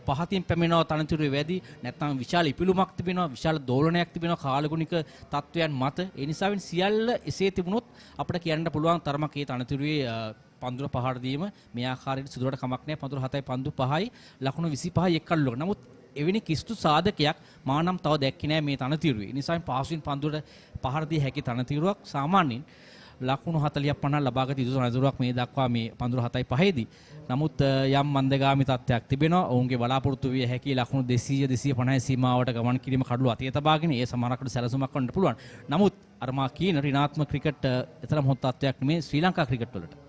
පහතින් පැමිණෙන තනතිරුවේ වැඩි නැත්නම් විශාල ඉපිලුමක් තිබෙනවා, විශාල දෝලනයක් තිබෙනවා කාලගුණික තත්වයන් මත. ඒ නිසාවෙන් සියල්ල එසේ තිබුණොත් අපිට කියන්න පුළුවන් තරමක් ඒ තනතිරුවේ පන්දුර පහර දීම මේ ආකාරයට සිදුවට කමක් නැහැ. පන්දුර 7යි පන්දු 5යි ලකුණු 25යි එක් අල්ලුවක. නමුත් එවැනි කිසිදු සාධකයක් මා නම් තව දැක්කේ නැහැ මේ තනතිරුවේ. ඒ නිසා පාසුවෙන් පන්දුරට පහර දී හැකි තනතිරුවක් සාමාන්‍යයෙන් ලකුණු 40ක් 50ක් ලබාගත යුතු තනතිරුවක් මේ දක්වා මේ පන්දුර 7යි 5යිදී. නමුත් යම් මන්දගාමි තත්ත්වයක් තිබෙනවා. ඔවුන්ගේ බලාපොරොත්තු විය හැකි ලකුණු 200 250 සීමාවට ගමන් කිරීම කඩළු අතේ තබාගෙන ඒ සමානකට සැලසුමක් වන්න පුළුවන්. නමුත් අර මා කියන ඍණාත්මක ක්‍රිකට් එතරම් හොඳ තත්ත්වයක් නෙමේ ශ්‍රී ලංකා ක්‍රිකට් වලට.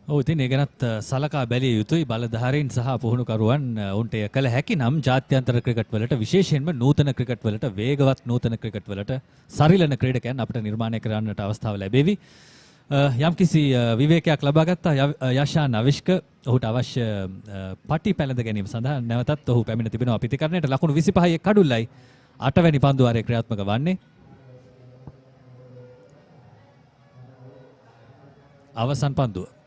ඔව් ඉතින් ඒ ගැනත් සලකා බැලිය යුතුයි. බලධාරීන් සහ පුහුණුකරුවන් උන්ට එය කළ හැකි නම් ජාත්‍යන්තර ක්‍රිකට් වලට විශේෂයෙන්ම නූතන ක්‍රිකට් වලට වේගවත් නූතන ක්‍රිකට් වලට සරිලන ක්‍රීඩකයන් අපිට නිර්මාණය කරන්නට අවස්ථාව ලැබෙවි. යම්කිසි විවේකයක් ලබා ගත්තා යශාන් අවිෂ්ක ඔහුට අවශ්‍ය පටි පැලඳ ගැනීම සඳහා නැවතත් ඔහු පැමිණ තිබෙනවා පිතිකරණයට. ලකුණු 25 කඩුල්ලයි 8 වැනි පන්දු වාරයේ ක්‍රියාත්මක වන්නේ. අවසන් පන්දුව.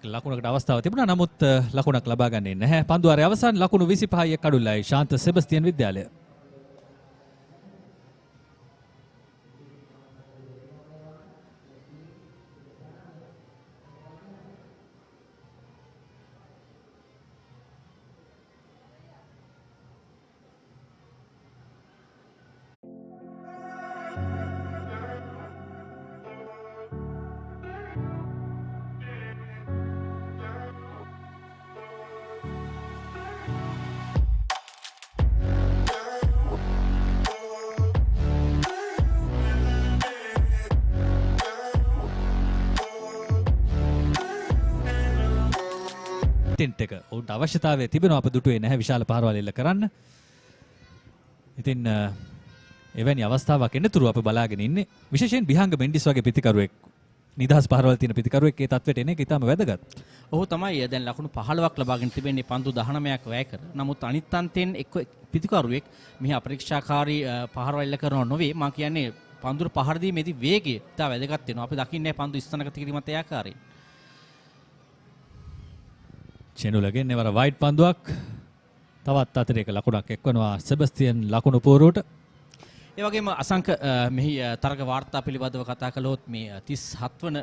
ලකුණකට අවස්ථාව තිබුණා නමුත් ලකුණක් ලබා ගන්නේ නැහැ. පන්දුවාරයේ අවසන් ලකුණු 25යි කඩුල්ලයි ශාන්ත සෙබස්තියන් විද්‍යාලය. එක උන්ට අවශ්‍යතාවය තිබෙනවා අප දුටුවේ නැහැ විශාල පහරවල් එල්ල කරන්න. ඉතින් එවැනි අවස්ථාවක් එන්නතුරු අප බලාගෙන ඉන්නේ. විශේෂයෙන් බිහංග මෙන්ඩිස් වගේ පිතිකරුවෙක් නිදහස් පහරවල් තියෙන පිතිකරුවෙක් ඒ තත්ත්වයට එන එක ඉතාම වැදගත්. ඔහු තමයි දැන් ලකුණු 15ක් ලබාගෙන තිබෙන්නේ පන්දු 19ක් වැය කර. නමුත් අනිත් අන්තයෙන් එක් පිතිකරුවෙක් මෙහි අපරීක්ෂාකාරී පහරවල් එල්ල කරනව නොවේ. මම කියන්නේ පන්දුර පහර දීමේදී වේගය ඉතා වැදගත් වෙනවා. අපි දකින්නේ පන්දු ස්ථානගත කිරීමත් ඒ ආකාරයෙන්. චෙනුලගෙන් එවර වයිට් පන්දුවක් තවත් අතරේක ලකුණක් එක්වනවා සෙබස්තියන් ලකුණු පෝරුවට. ඒ වගේම අසංක මෙහි තරග වාර්තා පිළිබඳව කතා කළොත් මේ 37 වන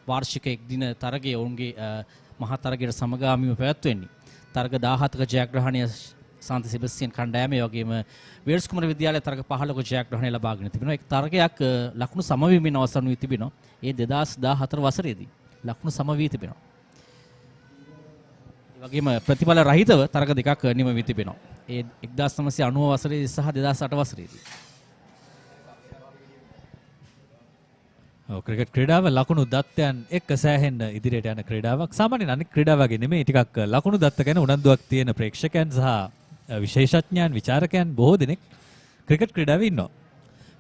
වාර්ෂික එක්දින තරගයේ ඔවුන්ගේ මහා තරගයට සමගාමීව පැවැත්වෙන්නේ. තරග 17ක ජයග්‍රහණය සාන්ත සෙබස්තියන් කණ්ඩායම ඒ වගේම වේල්ස් කුමර විද්‍යාලය තරග 15ක ජයග්‍රහණය ලබාගෙන තිබෙනවා. එක් තරගයක් ලකුණු සමවීමෙන් අවසන් වී තිබෙනවා. ඒ 2014 වසරේදී ලකුණු සම වී තිබෙනවා. වගේම ප්‍රතිඵල රහිතව තරග දෙකක් නිම වී තිබෙනවා. ඒ 1990 වසරේදී සහ 2008 වසරේදී. ක්‍රිකට් ක්‍රීඩාව ලකුණු දත්තයන් එක්ක සෑහෙන්න ඉදිරියට යන ක්‍රීඩාවක්. සාමාන්‍යයෙන් අනෙක් ක්‍රීඩා වගේ නෙමෙයි ටිකක් ලකුණු දත්ත ගැන උනන්දුවක් තියෙන ප්‍රේක්ෂකයන් සහ විශේෂඥයන් විචාරකයන් බොහෝ දෙනෙක් ක්‍රිකට් ක්‍රීඩාවේ ඉන්නවා.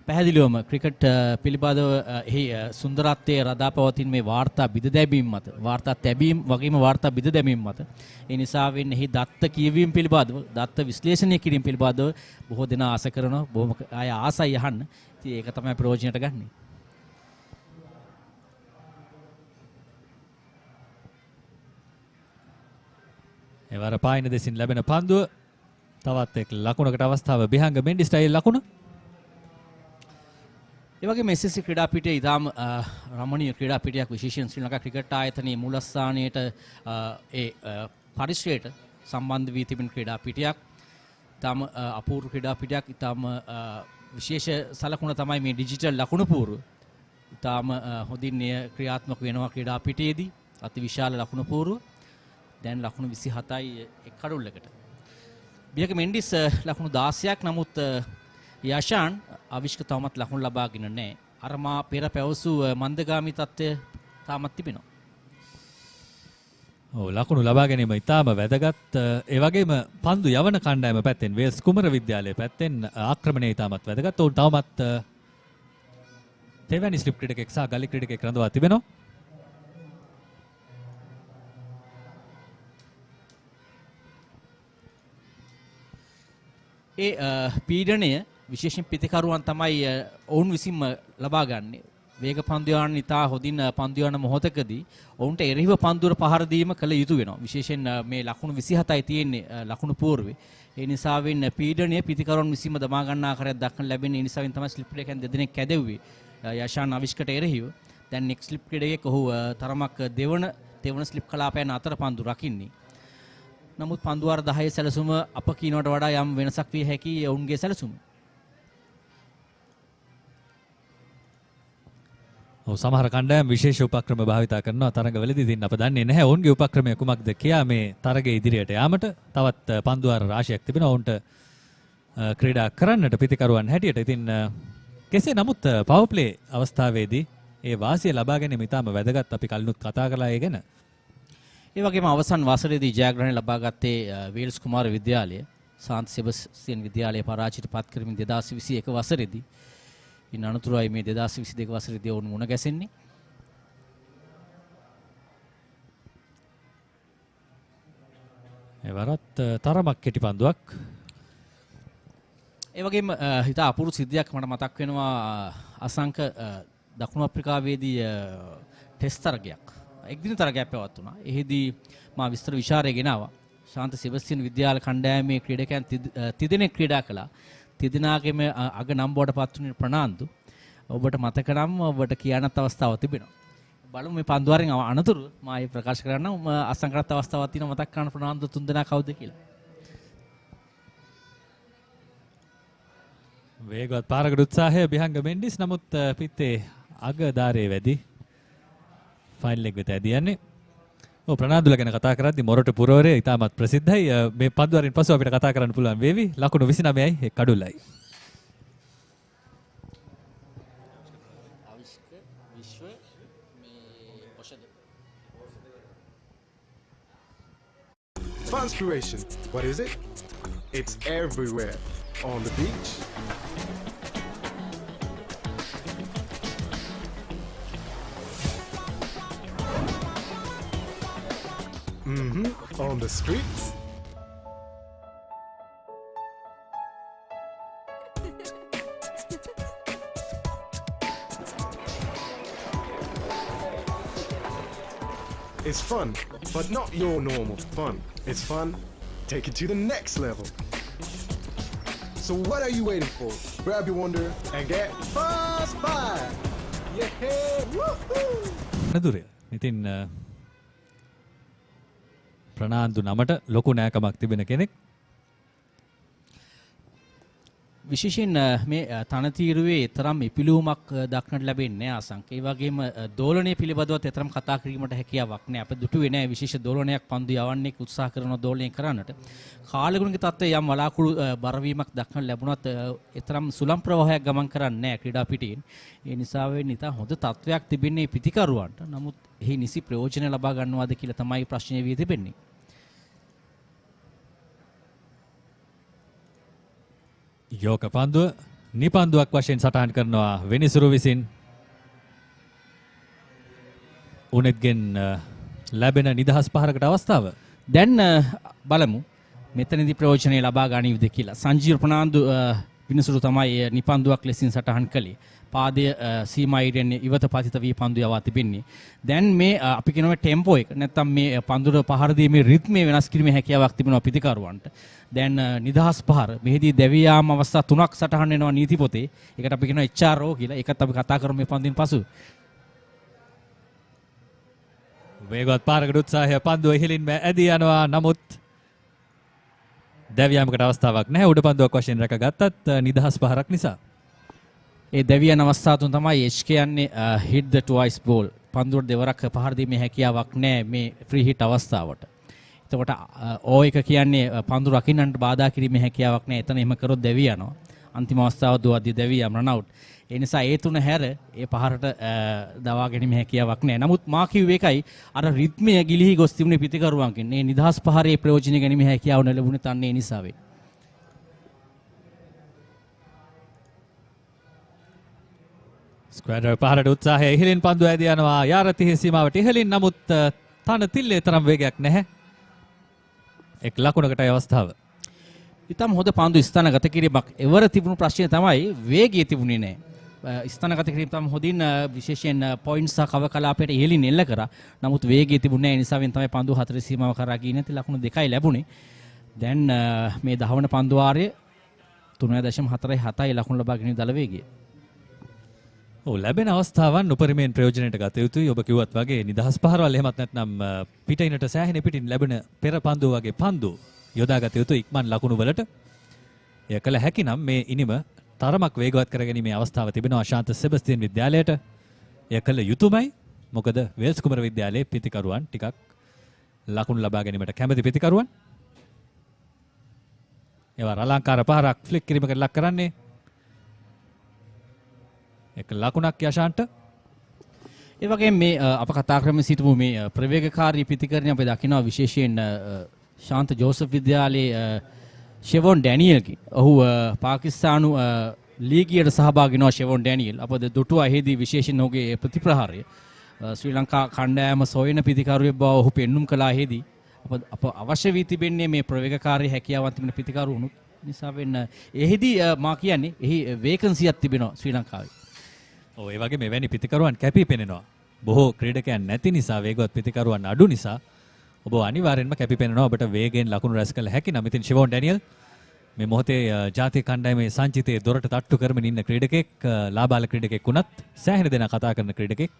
පැහැදිලිවම ක්‍රිකට් පිළිබඳව එහි සුන්දරත්වයේ රඳා පවතින මේ වාර්තා බිඳ දැමීම මත වාර්තා තැබීම වගේම වාර්තා බිඳ දැමීම මත ඒ නිසා වෙන්නේ එහි දත්ත කියවීම පිළිබඳව දත්ත විශ්ලේෂණය කිරීම පිළිබඳව බොහෝ දෙනා ආස කරනවා. බොහොම අය ආසයි අහන්න. ඉතින් ඒක තමයි ප්‍රයෝජනයට ගන්නේ. එවර පායින දෙසින් ලැබෙන පන්දුව තවත් එක් ලකුණකට අවස්ථාව බිහංග මෙන්ඩි ස්ටයිල් ලකුණ. ඒ වගේම SSC ක්‍රීඩාපීඨයේ ඉතාම රමණීය ක්‍රීඩාපීඨයක් විශේෂයෙන් ශ්‍රී ලංකා ක්‍රිකට් ආයතනයේ මූලස්ථානයට ඒ පරිශ්‍රයට සම්බන්ධ වී තිබෙන ක්‍රීඩාපීඨයක්. ඉතාම අපූර්ව ක්‍රීඩාපීඨයක්. ඉතාම විශේෂ සලකුණ තමයි මේ ඩිජිටල් ලකුණු පූර්ව. ඉතාම හොඳින් ක්‍රියාත්මක වෙනවා ක්‍රීඩාපීඨයේදී. අති විශාල ලකුණු පූර්ව. දැන් ලකුණු 27යි එක් කඩුල්ලකට. බියක මෙන්ඩිස් ලකුණු 16ක්. නමුත් යෂාන් අවිෂ්ක තවමත් ලකුණු ලබාගෙන නැහැ. අර මා පෙර පැවසූ මන්දගාමී තත්ත්වය තාමත් තිබෙනවා. ඔව් ලකුණු ලබා ගැනීම ඉතාම වැදගත්. ඒ වගේම පන්දු යවන කණ්ඩායම පැත්තෙන් වේල්ස් කුමර විද්‍යාලයේ පැත්තෙන් ආක්‍රමණය ඉතාමත් වැදගත්. ඔවුන් තවමත් තෙවැනි ස්ලිප් ක්‍රීඩකෙක් සහ ගලි ක්‍රීඩකෙක් රඳවා තිබෙනවා. ඒ පීඩනය විශේෂයෙන් පිතිකරුවන් තමයි ඔවුන් විසින්ම ලබා ගන්නේ. වේග පන්දු යවන ඉතා හොඳින් පන්දු යවන මොහොතකදී ඔවුන්ට එරෙහිව පන්දුර පහර දීම කළ යුතු වෙනවා. විශේෂයෙන් මේ ලකුණු 27යි තියෙන්නේ ලකුණු පූර්වේ. ඒ නිසාවෙන් පීඩනය පිතිකරුවන් විසින්ම දමා ගන්න ආකාරයක් දක්වන්න ලැබෙන. ඒ නිසාවෙන් තමයි ස්ලිප් ක්‍රීඩකයන් දෙදෙනෙක් කැදෙව්වේ. යෂාන් අවිෂ්කට එරෙහිව. දැන් නෙක්ස්ට් ස්ලිප් ක්‍රීඩකයෙක් ඔහු තරමක් දෙවන ස්ලිප් කලාපයන් අතර පන්දු රකින්නේ. නමුත් පන්දු වාර 10 සැලසුම අප කීනවට වඩා යම් වෙනසක් විය හැකි ඔවුන්ගේ සැලසුම. සමහර කණ්ඩායම් විශේෂ උපක්‍රම භාවිතා කරනවා තරගවලදී. ඉතින් අප දන්නේ නැහැ ඔවුන්ගේ උපක්‍රමය කුමක්ද කියා මේ තරගයේ ඉදිරියට යාමට. තවත් පන්දු වාර රාශියක් තිබෙනවා ඔවුන්ට ක්‍රීඩා කරන්නට පිතිකරුවන් හැටියට. ඉතින් කෙසේ නමුත් පවර් ප්ලේ අවස්ථාවේදී ඒ වාසිය ලබා ගැනීම ඉතාම වැදගත්. අපි කලිනුත් කතා කළා ඒ ගැන. ඒ වගේම අවසන් වසරේදී ජයග්‍රහණය ලබා ගත්තේ වේල්ස් කුමාර විද්‍යාලය සාන්ත සෙබස්තියන් විද්‍යාලය පරාජයට පත් කරමින් 2021 වසරේදී. ඉන් අනතුරුයි මේ 2022 වසරේදී ඔවුන් මුණ ගැසෙන්නේ. එවරත් තරමක් කෙටි පන්දුවක්. ඒ වගේම හිතා අපූර්ව සිද්ධියක් මට මතක් වෙනවා අසංක දකුණු අප්‍රිකාවේදී ටෙස්ට් තරගයක් එක්දින තරගයක් පැවැත්වුණා. එහිදී මා විස්තර විචාරය ගෙනාවා. ශාන්ත සෙබස්තියන් විද්‍යාල කණ්ඩායමේ ක්‍රීඩකයන් තිදෙනෙක් ක්‍රීඩා කළා. තිදෙනාගේම අග නම් බවට පත් වුණේ ප්‍රනාන්දු. ඔබට මතක නම් ඔබට කියන්නත් අවස්ථාවක් තිබෙනවා. බලමු මේ පන්දුවාරෙන් අනතුරු මා ඒ ප්‍රකාශ කරන්නම්. අසංකරත් අවස්ථාවක් තියෙනවා මතක් කරන්න ප්‍රනාන්දු තුන්දෙනා කවුද කියලා. වේගවත් පාරකට උත්සාහය බිහංග මෙන්ඩිස්. නමුත් පිත්තේ අග ධාරයේ වැඩි. ෆයිනල් එක වෙත ඇදියන්නේ. ඔව් ප්‍රනාන්දුල ගැන කතා කරද්දී මොරටු පුරවරය ඉතාමත් ප්‍රසිද්ධයි. මේ පන්දුවරින් පසු අපිට කතා කරන්න පුළුවන් වේවි. ලකුණු 29යි කඩුල්ලයි. Funspiration. What is it? It's everywhere. On the beach. On the streets. It's fun, but not your normal fun. It's fun, take it to the next level. So what are you waiting for? Grab your wonder and get Funspired! Yeah! Woohoo! නදුරේ. ඉතින් ප්‍රනාන්දු නමට ලොකු නෑකමක් තිබෙන කෙනෙක්. විශේෂයෙන් මේ තනතිරුවේ තරම් ඉපිලුමක් දක්නට ලැබෙන්නේ නැහැ අසංක. ඒ වගේම දෝලනය පිළිබඳවත් තරම් කතා කිරීමට හැකියාවක් නැහැ. අපිට දුටුවේ නැහැ විශේෂ දෝලනයක් පන්දු යවන්නේ උත්සාහ කරන දෝලනය කරන්නට. කාලගුණික තත්ත්වයේ යම් වලාකුළු බරවීමක් දක්නට ලැබුණත් තරම් සුලම් ප්‍රවාහයක් ගමන් කරන්නේ නැහැ ක්‍රීඩා පිටින්. ඒ නිසා වෙන්නේ හොඳ තත්ත්වයක් තිබෙන්නේ පිතිකරුවන්ට. නමුත් එහි නිසි ප්‍රයෝජන ලබා ගන්නවාද කියලා තමයි ප්‍රශ්නේ වී තිබෙන්නේ. යෝක පන්දුව නිපන්දුවක් වශයෙන් සටහන් කරනවා වෙනිසුරු විසින්. උනෙත්ගෙන් ලැබෙන නිදහස් පහරකට අවස්ථාව. දැන් බලමු මෙතනදී ප්‍රයෝජනය ලබා ගනිවද කියලා. සංජීව ප්‍රනාන්දු විනිසුරු තමයි නිපන්දුවක් ලෙසින් සටහන් කළේ. පාදය සීමායිරෙන් ඉවත පතිත වී පන්දු යවා තිබෙන්නේ. දැන් මේ අපි කියනවා ටෙම්පෝ එක නැත්නම් මේ පන්දුර පහර දීමේ රිද්මය වෙනස් කිරීමේ හැකියාවක් තිබෙනවා පිතිකරුවන්ට. දැන් නිදහස් පහර මෙහිදී දැවී යාම අවස්ථා 3ක් සටහන් වෙනවා නීති පොතේ. ඒකට අපි කියනවා HRO කියලා. ඒකත් අපි කතා කරමු මේ පන්දුවෙන් පසු. වේගවත් පාරකට උත්සාහය පන්දුව ඉහළින්ම ඇදී යනවා. නමුත් දැවී යාමකට අවස්ථාවක් නැහැ. උඩ පන්දුවක් වශයෙන් රැකගත්තත් නිදහස් පහරක් නිසා. ඒ දැවියන අවස්ථා තුන තමයි HK යන්නේ hit the twice ball. පන්දුවට දෙවරක් පහර දීමේ හැකියාවක් නැහැ මේ ෆ්‍රී හිට් අවස්ථාවට. එතකොට O එක කියන්නේ පන්දු රකින්නට බාධා කිරීමේ හැකියාවක් නැහැ. එතන එහෙම කරොත් දැවිය යනවා. අන්තිම අවස්ථාව දුවද්දී දෙවියම් රන් අවුට්. ඒ නිසා ඒ තුන හැර ඒ පහරට දවා ගැනීම හැකියාවක් නැහැ. නමුත් මා කිව්වේ එකයි අර රිද්මය ගිලිහි ගොස් තිබුණේ පිටිකරුවන්ගෙන්. මේ නිදහස් පහරේ ප්‍රයෝජන ගැනීම හැකියාව ලැබුණේ තන්නේ ඒ නිසා වේ. ස්ක්වැඩර් පහරට උත්සාහය ඉහළින් පන්දු ඇදී යනවා යාරතිහි සීමාවට ඉහළින් නමුත් තන තිල්ලේ තරම් වේගයක් නැහැ. එක් ලකුණකට අවස්ථාව. ඉතම හොඳ පන්දු ස්ථානගත කිරීමක්. එවර තිබුණු ප්‍රශ්නය තමයි වේගය තිබුණේ නැහැ. ස්ථානගත කිරීම තම හොඳින් විශේෂයෙන් පොයින්ට් සහ කව කලාපයට ඉහළින් එල්ල කරා. නමුත් වේගය තිබුණේ නැහැ. ඒ නිසාවෙන් තමයි පන්දු 4 සීමාව කරා ගියේ නැති ලකුණු 2යි ලැබුණේ. දැන් මේ 10 වන පන්දු වාරය 3.47 ලකුණු ලබා ගැනීම දල වේගය. ලැබෙන අවස්ථාවන් උපරිමයෙන් ප්‍රයෝජනයට ගත යුතුයි. ඔබ කිව්වත් වගේ නිදහස් පහරවල් එහෙමත් නැත්නම් පිටිනට සෑහෙන පිටින් ලැබෙන පෙර පන්දු වගේ පන්දු යොදාගත යුතු ඉක්මන් ලකුණු වලට. එය කළ හැකි නම් මේ ඉනිම තරමක් වේගවත් කරගැනීමේ අවස්ථාව තිබෙනවා ශාන්ත සෙබස්තියන් විද්‍යාලයට. එය කළ යුතුමයි. මොකද වෙල්ස් කුමර විද්‍යාලයේ පිතිකරුවන් ටිකක් ලකුණු ලබා ගැනීමට කැමති පිතිකරුවන්. ඒවා අලංකාර පහරක් ෆ්ලික් කිරීමකට ලක් කරන්නේ. එක ලකුණක් යශාන්ට. ඒ වගේම මේ අප කතා කරමින් සිටමු මේ ප්‍රවේගකාරී පිතිකරණය අපි දකිනවා විශේෂයෙන් ශාන්ත ජෝසප් විද්‍යාලයේ ෂෙවොන් ඩැනියල්ගේ. ඔහු පාකිස්තානු ලීගියට සහභාගී වෙනවා ෂෙවොන් ඩැනියල්. අපද දුටුවා එහිදී විශේෂයෙන් ඔහුගේ ප්‍රතිප්‍රහාරය ශ්‍රී ලංකා කණ්ඩායම සොයන පිතිකරුවෙක් බව ඔහු පෙන්눔 කළා එහිදී. අප අවශ්‍ය වී තිබෙන්නේ මේ ප්‍රවේගකාරී හැකියාවන් තිබෙන පිතිකරුවුනුත් නිසා වෙන්න එහිදී මා කියන්නේ එහි වේකන්සියක් තිබෙනවා ශ්‍රී ලංකාවේ. ඒ වගේ මෙවැනි පිතිකරුවන් කැපී පෙනෙනවා. බොහෝ ක්‍රීඩකයන් නැති නිසා වේගවත් පිතිකරුවන් අඩු නිසා ඔබ අනිවාර්යෙන්ම කැපී පෙනෙනවා. ඔබට වේගයෙන් ලකුණු රැස් කළ හැකි නම් ඉතින් ෂෙවොන් ඩැනියල් මේ මොහොතේ ජාතික කණ්ඩායමේ සංචිතයේ දොරට තට්ටු කරමින් ඉන්න ක්‍රීඩකෙක්, ලාබාල ක්‍රීඩකෙක් වුණත් සෑහෙන දෙනා කතා කරන ක්‍රීඩකෙක්.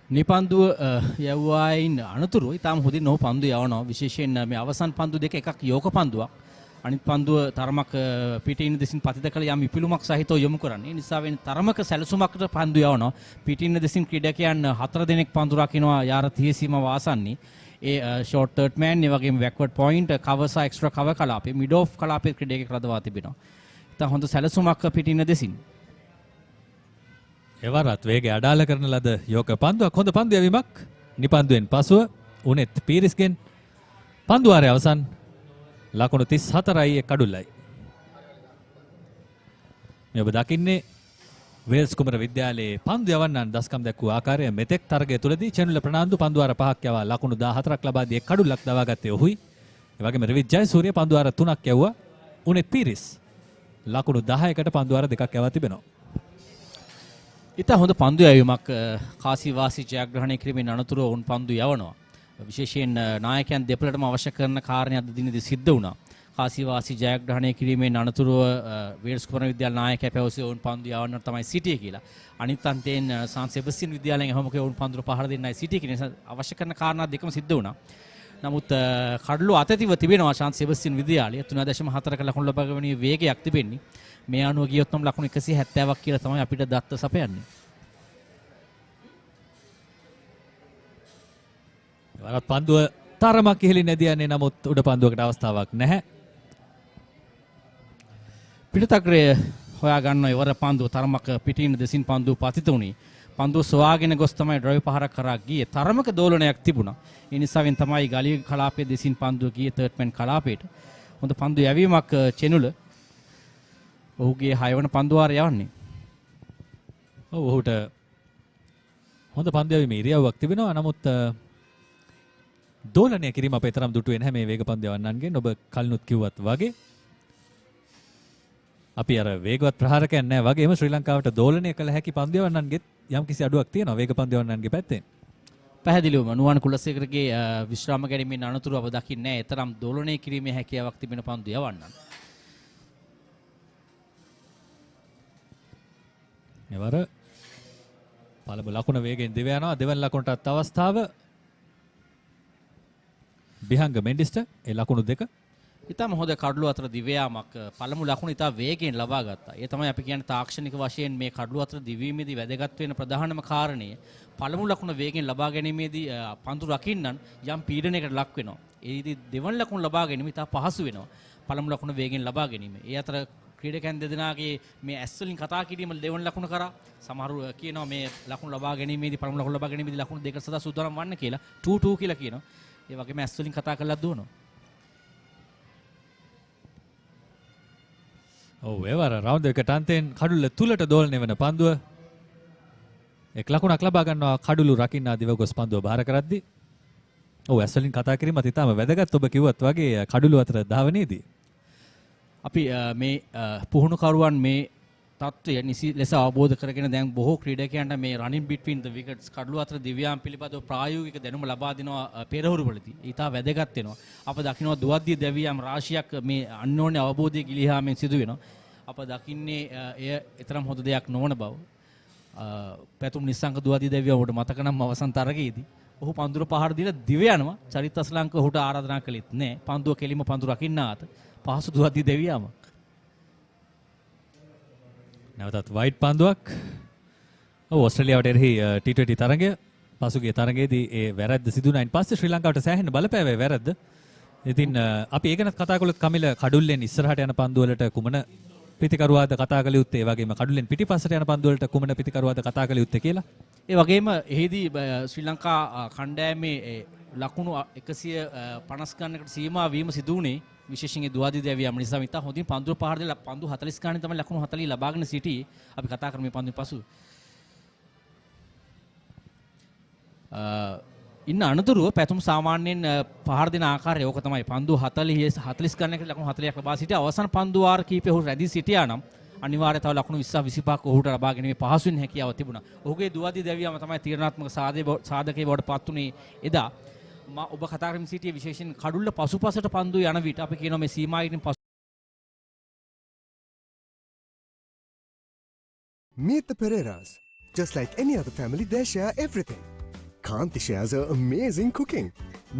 නිපන්දුව යවුවායින් අනතුරුව ඉතාම හොඳින් ඔහු පන්දු යවනවා. විශේෂයෙන් මේ අවසන් පන්දු දෙක එකක් යෝක පන්දුවක්. අනිත් පන්දුව තරමක් පිටින් දෙසින් පතිත කළ යම් ඉපිලුමක් සහිතව යොමු කරන්නේ. ඒ නිසා වෙන තරමක සැලසුමකට පන්දු යවනවා. පිටින් දෙසින් ක්‍රීඩකයන් 4 දෙනෙක් පන්දු රකින්නවා යාර 30 සීමාව ආසන්නී. ඒ ෂෝට් තර්ඩ් මෑන්, ඒ වගේම බෑක්වර්ඩ් පොයින්ට්, කවර් සහ එක්ස්ට්‍රා කවර් කලාපේ මිඩ් ඔෆ් කලාපේ ක්‍රීඩකෙක් රඳවා තිබෙනවා. ඉතින් හොඳ සැලසුමක් පිටින් දෙසින්. එවරත් වේගය අඩාල කරන ලද යෝක පන්දුවක්. හොඳ පන්දු යැවීමක්. නිපන්දුවෙන් පසුව උනෙත් පීරිස්ගෙන් පන්දු වාරය අවසන්. ලකුණු 34යි එක් අඩුල්ලයි. මේ ඔබ දකින්නේ වෙල්ස් කුමර විද්‍යාලයේ පන්දු යවන්නන් දස්කම් දැක්වූ ආකාරය. මෙතෙක් තරගය තුලදී චැනුල ප්‍රනාන්දු පන්දු වාර 5ක් යවා ලකුණු 14ක් ලබා දී එක් අඩුල්ලක් දවා ගත්තේ ඔහුයි. ඒ වගේම රවිජ් ජයසූරිය පන්දු වාර 3ක් යවුවා. උනෙත් පීරිස් ලකුණු 10කට පන්දු වාර 2ක් යවා තිබෙනවා. ඉතා හොඳ පන්දු යැවීමක්. කාසි වාසි ජයග්‍රහණය කිරීමෙන් අනතුරුව ඔවුන් පන්දු යවනවා. විශේෂයෙන් නායකයන් දෙපළටම අවශ්‍ය කරන කාරණයක් අද දිනේදී සිද්ධ වුණා. කාසි වාසි ජයග්‍රහණය කිරීමෙන් අනතුරුව වෙල්ස් කුමර විද්‍යාල නායකයා පැවසුවේ ඔවුන් පන්දු යවන්නට තමයි සිටියේ කියලා. අනිත් අන්තයෙන් සාන් සෙබස්තියන් විද්‍යාලයෙන් හැමෝකේ ඔවුන් පන්දුර පහර දෙන්නයි සිටියේ කියන නිසා අවශ්‍ය කරන කාරණා දෙකම සිද්ධ වුණා. නමුත් කඩළු අතතිව තිබෙනවා සාන් සෙබස්තියන් විද්‍යාලය 3.4ක ලකුණු ලබා ගැනීමේ වේගයක් තිබෙන්නේ. මේ අනුව ගියොත් නම් ලකුණු 170ක් කියලා තමයි අපිට දත්ත සපයන්නේ. වරත් පන්දුව තරමක් ඉහළින් නැදී යන්නේ. නමුත් උඩ පන්දුවකට අවස්ථාවක් නැහැ. පිටතග්‍රය හොයා ගන්න ඉවර පන්දුව තරමක් පිටින් දෙසින් පන්දුව පතිත වුණේ. පන්දුව සොයාගෙන ගොස් තමයි ඩ්‍රයිව් පහරක් කරා ගියේ. තරමක දෝලනයක් තිබුණා. ඒ නිසාවෙන් තමයි ගලිය කලාපයේ දෙසින් පන්දුව ගියේ තර්ඩ් මෑන් කලාපයට. හොඳ පන්දු යැවීමක් චෙනුල. ඔහුගේ 6 වන පන්දු වාරය යවන්නේ. ඔහුට හොඳ පන්දු යැවීමේ ඉරියව්වක් තිබෙනවා. නමුත් දෝලනය කිරීම අපේ තරම් දුටුවේ නැහැ මේ වේග පන්දු යවන්නන්ගෙන්. ඔබ කලිනුත් කිව්වත් වගේ අපි අර වේගවත් ප්‍රහාරකයන් නැහැ වගේම ශ්‍රී ලංකාවට දෝලනය කළ හැකි පන්දු යවන්නන්ගෙත් යම්කිසි අඩුවක් තියෙනවා වේග පන්දු යවන්නන්ගේ පැත්තෙන්. පැහැදිලිවම නුවන් කුලසේකරගේ විශ්‍රාම ගැනීමෙන් අනතුරු අප දකින්නේ නැහැ තරම් දෝලනය කිරීමේ හැකියාවක් තිබෙන පන්දු යවන්නන්. එවර පළමු ලකුණ වේගෙන් දිව යනවා. දෙවන ලකුණටත් අවස්ථාව. බිහංග මෙන්ඩිස්ට ඒ ලකුණු දෙක. ඉතාම හොඳ කඩළු අතර දිවයාමක් පළමු ලකුණ ඉතා වේගයෙන් ලබා ගත්තා. ඒ තමයි අපි කියන්නේ තාක්ෂණික වශයෙන් මේ කඩළු අතර දිවීමේදී වැදගත් වෙන ප්‍රධානම කාරණය. පළමු ලකුණ වේගයෙන් ලබා ගැනීමේදී පන්දු රකින්නන් යම් පීඩනයකට ලක් වෙනවා. ඒදී දෙවන ලකුණ ලබා ගැනීම ඉතා පහසු වෙනවා. පළමු ලකුණ වේගයෙන් ලබා ගැනීම. ඒ අතර ක්‍රීඩකයන් දෙදෙනාගේ මේ ඇස් වලින් කතා කිරීම දෙවන ලකුණ කරා සමහරු කියනවා මේ ලකුණ ලබා ගැනීමේදී පළමු ලකුණ ලබා ගැනීමේදී ලකුණ දෙක සදා සූදානම් වන්න කියලා 2-2 කියලා කියනවා. ඒ වගේම ඇස් වලින් කතා කරලා දුවනවා. ඔව් ඒවර රවුන්ඩ් එකට අන්තෙන් කඩුල්ල තුලට දෝලණය වෙන පන්දුව එක් ලකුණක් ලබා ගන්නවා කඩුළු රකින්නා දිවගොස් පන්දුව බාර කරද්දී. ඔව් ඇස් වලින් කතා කිරීමත් ඉතාම වැදගත් ඔබ කිව්වත් වගේ කඩුළු අතර ධාවනයේදී. අපි මේ පුහුණුකරුවන් මේ තත්ත්වය නිසි ලෙස අවබෝධ කරගෙන දැන් බොහෝ ක්‍රීඩකයන්ට මේ running between the wickets කඩළු අතර දිව්‍යාම් පිළිබඳව ප්‍රායෝගික දැනුම ලබා දෙනවා පෙරහුරුවලදී. ඊට වැදගත් වෙනවා. අප දකිනවා දුවද්දී දිව්‍යාම් රාශියක් මේ අන්‍යෝන්‍ය අවබෝධය ගිලිහාමෙන් සිදු වෙනවා. අප දකින්නේ එය තරම් හොඳ දෙයක් නොවන බව. පැතුම් නිස්සංක දුවද්දී දිව්‍යාම් උඩ මතක නම් අවසන් තරගයේදී ඔහු පන්දුර පහර දීලා දිව යනවා. චරිත අස්ලංක ඔහුට ආරාධනා කළෙත් නැහැ. පන්දුව කෙලිම පන්දු රකින්නාත පහසු දුවද්දී දිව්‍යාම. නැවතත් වයිට් පන්දුවක්. ඔව් ඕස්ට්‍රේලියාවට එරෙහි T20 තරගය පසුගිය තරගයේදී ඒ වැරද්ද සිදු වුණායින් පස්සේ ශ්‍රී ලංකාවට සෑහෙන බලපෑවේ වැරද්ද. ඉතින් අපි ඒ ගැනත් කතා කළොත් කමිල කඩුල්ලෙන් ඉස්සරහට යන පන්දු වලට කුමන පිටිකරුවාද කතා කළ යුත්තේ, ඒ වගේම කඩුල්ලෙන් පිටිපස්සට යන පන්දු වලට කුමන පිටිකරුවාද කතා කළ යුත්තේ කියලා. ඒ වගේම එහිදී ශ්‍රී ලංකා කණ්ඩායමේ ලකුණු 150 ගණනකට සීමා වීම සිදු වුණේ විශේෂයෙන් දුවාදී දෙවියන් නිසා. මිතා හොඳින් පන්දුව පහර දෙලා පන්දු 40 ගණන් තමයි ලකුණු 40 ලබාගෙන සිටියේ. අපි කතා කරමු මේ පන්දුවෙන් පසු. ඉන්න අනතුරුව පැතුම් සාමාන්‍යයෙන් පහර දෙන ආකාරය ඕක තමයි. පන්දු 40 ගණනකට ලකුණු 40ක් ලබා සිටිය අවසන් පන්දු වාර කීපෙ ඔහු රැඳී සිටියා නම් අනිවාර්යයෙන් තව ලකුණු 20 25ක් ඔහුට ලබා ගැනීම පහසුවෙන් හැකියාව තිබුණා. ඔහුගේ දුවාදී දෙවියන්ම තමයි තීරණාත්මක සාධකයේ බවට පත් වුණේ එදා. ඔබ කතා කරමින් සිටියේ විශේෂයෙන් කඩුල්ල පසුපසට පන්දු යන විට අපි කියනවා මේ සීමාවෙන් පසු. Meet the Pereiras. Just like any other family, they share everything. Kanti shares her amazing cooking.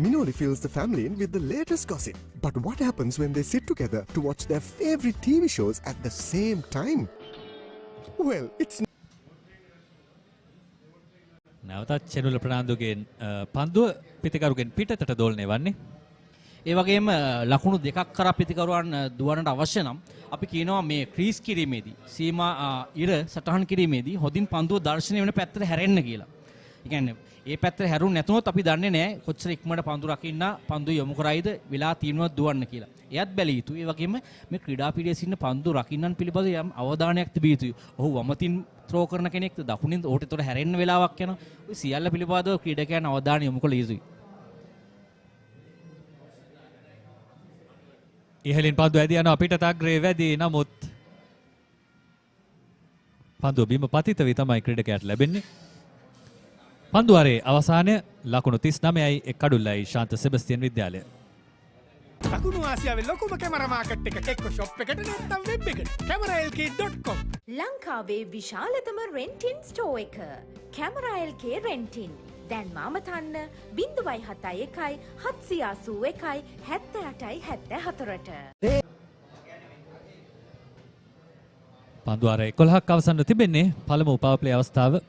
Minoli fills the family in with the latest gossip. But what happens when they sit together to watch their favorite TV shows at the same time? Well, it's නැවතත් චෙනුල ප්‍රනාන්දුගෙන් පන්දුව පිටිකරුගෙන් පිටතට දෝලණය වන්නේ. ඒ වගේම ලකුණු දෙකක් කරා පිටිකරුවන් දුවන්නට අවශ්‍ය නම් අපි කියනවා මේ ක්‍රීස් කිරීමේදී සීමා ඉර සටහන් කිරීමේදී හොඳින් පන්දුව දර්ශනය වෙන පැත්තට හැරෙන්න කියලා. ඒ කියන්නේ ඒ පැත්තට හැරුණ නැතුනොත් අපි දන්නේ නැහැ කොච්චර ඉක්මනට පන්දු රකින්න පන්දු යොමු කරයිද වෙලා තියෙනවද දුවන්න කියලා. එයත් බැලිය යුතුයි. ඒ වගේම මේ ක්‍රීඩා පිටියේ සිටින පන්දු රකින්නන් පිළිබඳව යම් අවධානයක් තිබිය යුතුයි. ඔහු වමතින් ත්‍රෝ කරන කෙනෙක්ද දකුණින් ඔහුට ඒතොර හැරෙන්න වෙලාවක් යනවා. ඔය සියල්ල පිළිබඳව ක්‍රීඩකයන් අවධානය යොමු කළ යුතුයි. ඉහළින් පන්දු ඇදී යනවා පිටත අග්‍රේ වැඩි. නමුත් පන්දුව බිම පතිත වී තමයි ක්‍රීඩකයාට ලැබෙන්නේ. පන්දුවාරේ අවසානය ලකුණු 39යි එක් කඩුල්ලයි ශාන්ත සෙබස්තියන් විද්‍යාලය. දකුණු ආසියාවේ ලොකුම කැමරා මාකට් එක එක්ක ෂොප් එකට නැත්නම් වෙබ් එකට cameralk.com. ලංකාවේ විශාලතම රෙන්ටින් ස්ටෝ එක cameralk රෙන්ටින්. දැන් මාමතන්න 0.71 781 78 74ට. පන්දුවාරේ 11ක් අවසන්ව තිබෙන්නේ පළමු පවර් ප්ලේ අවස්ථාව.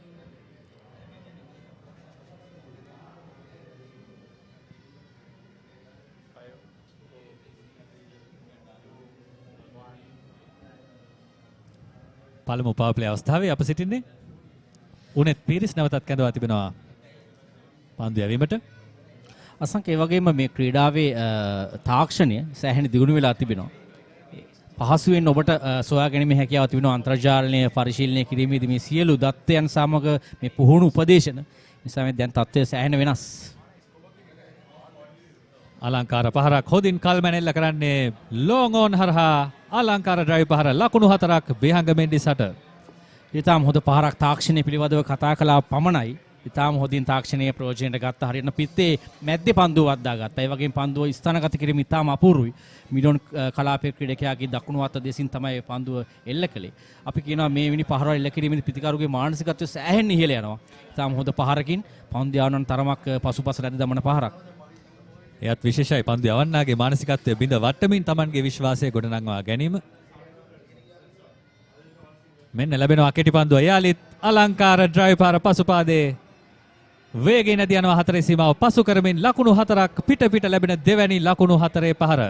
පළමු පවර් ප්ලේ අවස්ථාවේ අප සිටින්නේ උනෙත් පීරිස් නැවතත් කැඳවා තිබෙනවා පන්දු යැවීමට. අසංක ඒ වගේම මේ ක්‍රීඩාවේ තාක්ෂණය සෑහෙන දියුණු වෙලා තිබෙනවා. පහසුවෙන් ඔබට සොයා ගැනීමේ හැකියාව තිබෙනවා. අන්තර්ජාලය පරිශීලනය කිරීමේදී මේ සියලු දත්තයන් සමග මේ පුහුණු උපදේශන නිසා මේ දැන් තත්ත්වය සෑහෙන වෙනස්. අලංකාර පහරක් හොදින් කල්මැනෙල්ල කරන්නේ ලෝන් ඕන් හරහා අලංකාර ඩ්‍රයිව් පහර ලකුණු 4ක් බෙහංග මෙන්ඩිසට. ඊටාම හොඳ පහරක් තාක්ෂණය පිළිබඳව කතා කළා පමණයි. ඊටාම හොදින් තාක්ෂණයේ ප්‍රයෝජනයට ගත්ත හරියන පිත්තේ මැද්දේ පන්දුව වද්දා ගත්තා. ඒ වගේම පන්දුව ස්ථානගත කිරීම ඊටාම අපූර්වයි. මිඩොන් කලාපයේ ක්‍රීඩකයාගේ දකුණු අත දෙසින් තමයි පන්දුව එල්ල කළේ. අපි කියනවා මේ වෙනි පහරවල් එල්ල කිරීමේදී පිටිකරුගේ මානසිකත්වය සෑහෙන ඉහළ යනවා. ඊටාම හොඳ පහරකින් පන්දු යානන් තරමක් පසුපස රැඳ දමන පහරක්. එයත් විශේෂයි පන්දු යවන්නාගේ මානසිකත්වය බිඳ වට්ටමින් Tamanගේ විශ්වාසය ගොඩනංවා ගැනීම. මෙන්න ලැබෙනවා කෙටි පන්දුව. යාලිත් අලංකාර ඩ්‍රයිව් පාර පසුපාදේ වේගයෙන් නැති යනවා හතරේ සීමාව පසු කරමින් ලකුණු 4ක් පිට ලැබෙන දෙවැනි ලකුණු 4 පහර.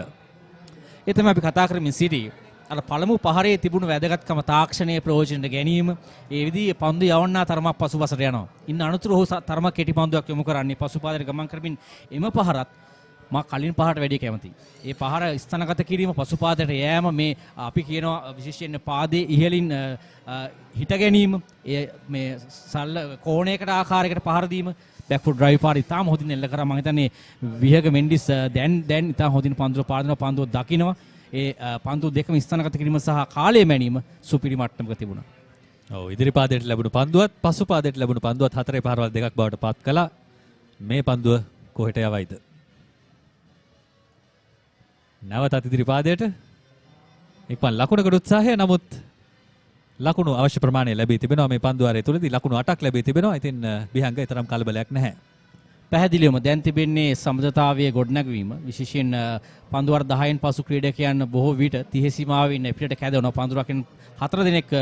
ඒ තමයි අපි කතා කරමින් සිටි. අර පළමු පහරේ තිබුණු වැදගත්කම තාක්ෂණයේ ප්‍රයෝජනට ගැනීම ඒ විදිහේ පන්දු යවන්නා තරමක් පසුපසට යනවා. ඉන්න අනුතුරු ඔහු තරමක් කෙටි පන්දුවක් යොමු කරන්නේ පසුපාදයට ගමන් කරමින් එම පහරත් මා කලින් පහරට වැඩිය කැමතියි. ඒ පහර ස්ථනගත කිරීම පසුපාදයට යෑම මේ අපි කියනවා විශේෂයෙන් පාදයේ ඉහළින් හිට ගැනීම මේ සල්ල කෝණයකට ආකාරයකට පහර දීම බෑක්ෆුට් ඩ්‍රයිව් පාර ඉතාම හොඳින් එල්ල කරා. මම හිතන්නේ විහග මෙන්ඩිස් දැන් ඉතාම හොඳින් පන්දුව පාදිනවා පන්දුව දකිනවා. ඒ පන්දු දෙකම ස්ථනගත කිරීම සහ කාලය මැනීම සුපිරි මට්ටමක තිබුණා. ඔව් ඉදිරි පාදයට ලැබුණු පන්දුවත් පසු පාදයට ලැබුණු පන්දුවත් හතරේ පහරවල් දෙකක් බවට පත් කළා. මේ පන්දුව කොහෙට යවයිද? නැවතත් ඉදිරි පාදයට එක්වන් ලකුණකට උත්සාහය. නමුත් ලකුණු අවශ්‍ය ප්‍රමාණය ලැබී තිබෙනවා. මේ පන්දුවාරය තුලදී ලකුණු 8ක් ලැබී තිබෙනවා. ඉතින් විහංග තරම් කලබලයක් නැහැ. පැහැදිලිවම දැන් තිබෙන්නේ සමදතාවයේ ගොඩනැගවීම. විශේෂයෙන් පන්දුවාර 10න් පසු ක්‍රීඩකයන් බොහෝ විට 30 සීමාවෙන් පිටට කැදවනවා. පන්දු රකින 4 දෙනෙක්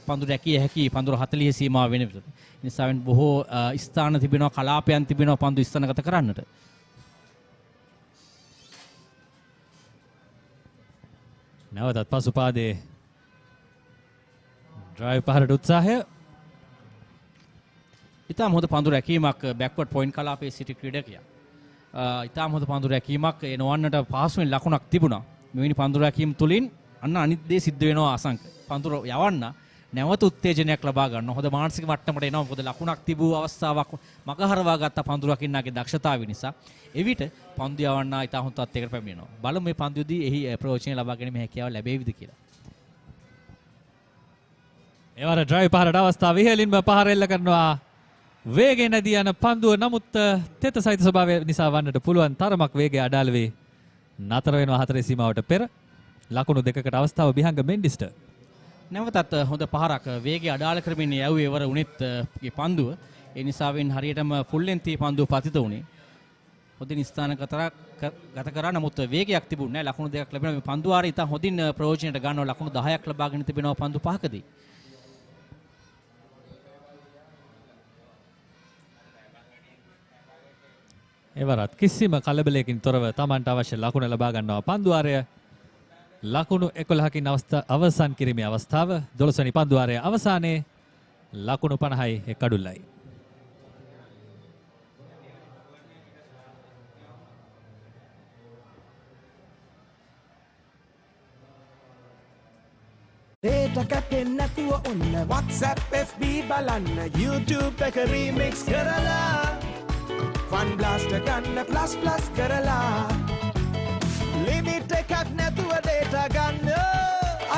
පන්දු රැකිය හැකි පන්දු 40 සීමාව වෙන විට. ඒ නිසාවෙන් බොහෝ ස්ථාන තිබෙනවා, කලාපයන් තිබෙනවා පන්දු ස්ථානගත කරන්නට. නැවතත් පසු පාදයේ ඩ්‍රයිව් පහරට උත්සාහය. ඉතාම හොඳ පන්දු රැකීමක් බෑක්වර්ඩ් පොයින්ට් කලාපයේ සිටි ක්‍රීඩකයා. ඉතාම හොඳ පන්දු රැකීමක් නොවන්නට පහසුවෙන් ලකුණක් තිබුණා. මෙවැනි පන්දු රැකීම තුලින් අන්න අනිත් දේ සිද්ධ වෙනවා අසංක. පන්දු යවන්න නැවත උත්තේජනයක් ලබා ගන්න. හොඳ මානසික මට්ටමට එනවා. මොකද ලකුණක් තිබූ අවස්ථාවක් මගහරවා ගත්ත පන්දු රකින්නාගේ දක්ෂතාවය නිසා එවිට පන්දු යවන්න ඉතා හොඳ තත්යකට පැමිණෙනවා. බලමු මේ පන්දුදී එහි ප්‍රයෝජනය ලබා ගැනීම හැකියාව ලැබෙයිද කියලා. එවර ඩ්‍රයිව් පහරට අවස්ථාව ඉහළින්ම පහර එල්ල කරනවා. වේගයෙන් නැදී යන පන්දුව නමුත් තෙත සහිත ස්වභාවය නිසා වන්නට පුළුවන් තරමක් වේගය අඩාල වේ. නතර වෙනවා හතරේ සීමාවට පෙර. ලකුණු දෙකකට අවස්ථාව බිහංග මෙන්ඩිස්ට. නැවතත් හොඳ පහරක් වේගය අඩාල කරමින් යවුවේ වර උනෙත් පන්දුව. ඒ නිසාවෙන් හරියටම ෆුල් ලෙන්ත් පන්දුව පතිත උනේ. හොඳින් ස්ථානගත කරා නමුත් වේගයක් තිබුණේ නැහැ. ලකුණු දෙකක් ලැබෙනවා. මේ පන්දුවාරය ඉතා හොඳින් ප්‍රයෝජනයට ගන්නවා. ලකුණු 10ක් ලබාගෙන තිබෙනවා පන්දු පහකදී. එවරත් කිසිම කලබලයකින් තොරව Tamanට අවශ්‍ය ලකුණ ලබා ගන්නවා පන්දුවාරය. ලකුණු 11කින් අවසන් කිරීමේ අවස්ථාව. 12 වෙනි පන්දුවාරය අවසානයේ ලකුණු 50යි එක් අඩුල්ලයි. ඒට කැපෙන්නේ නැතුව ඔන්න WhatsApp FB බලන්න YouTube එක remix කරලා Fun Blast ගන්න plus කරලා limit එකක් නැතුව data ගන්න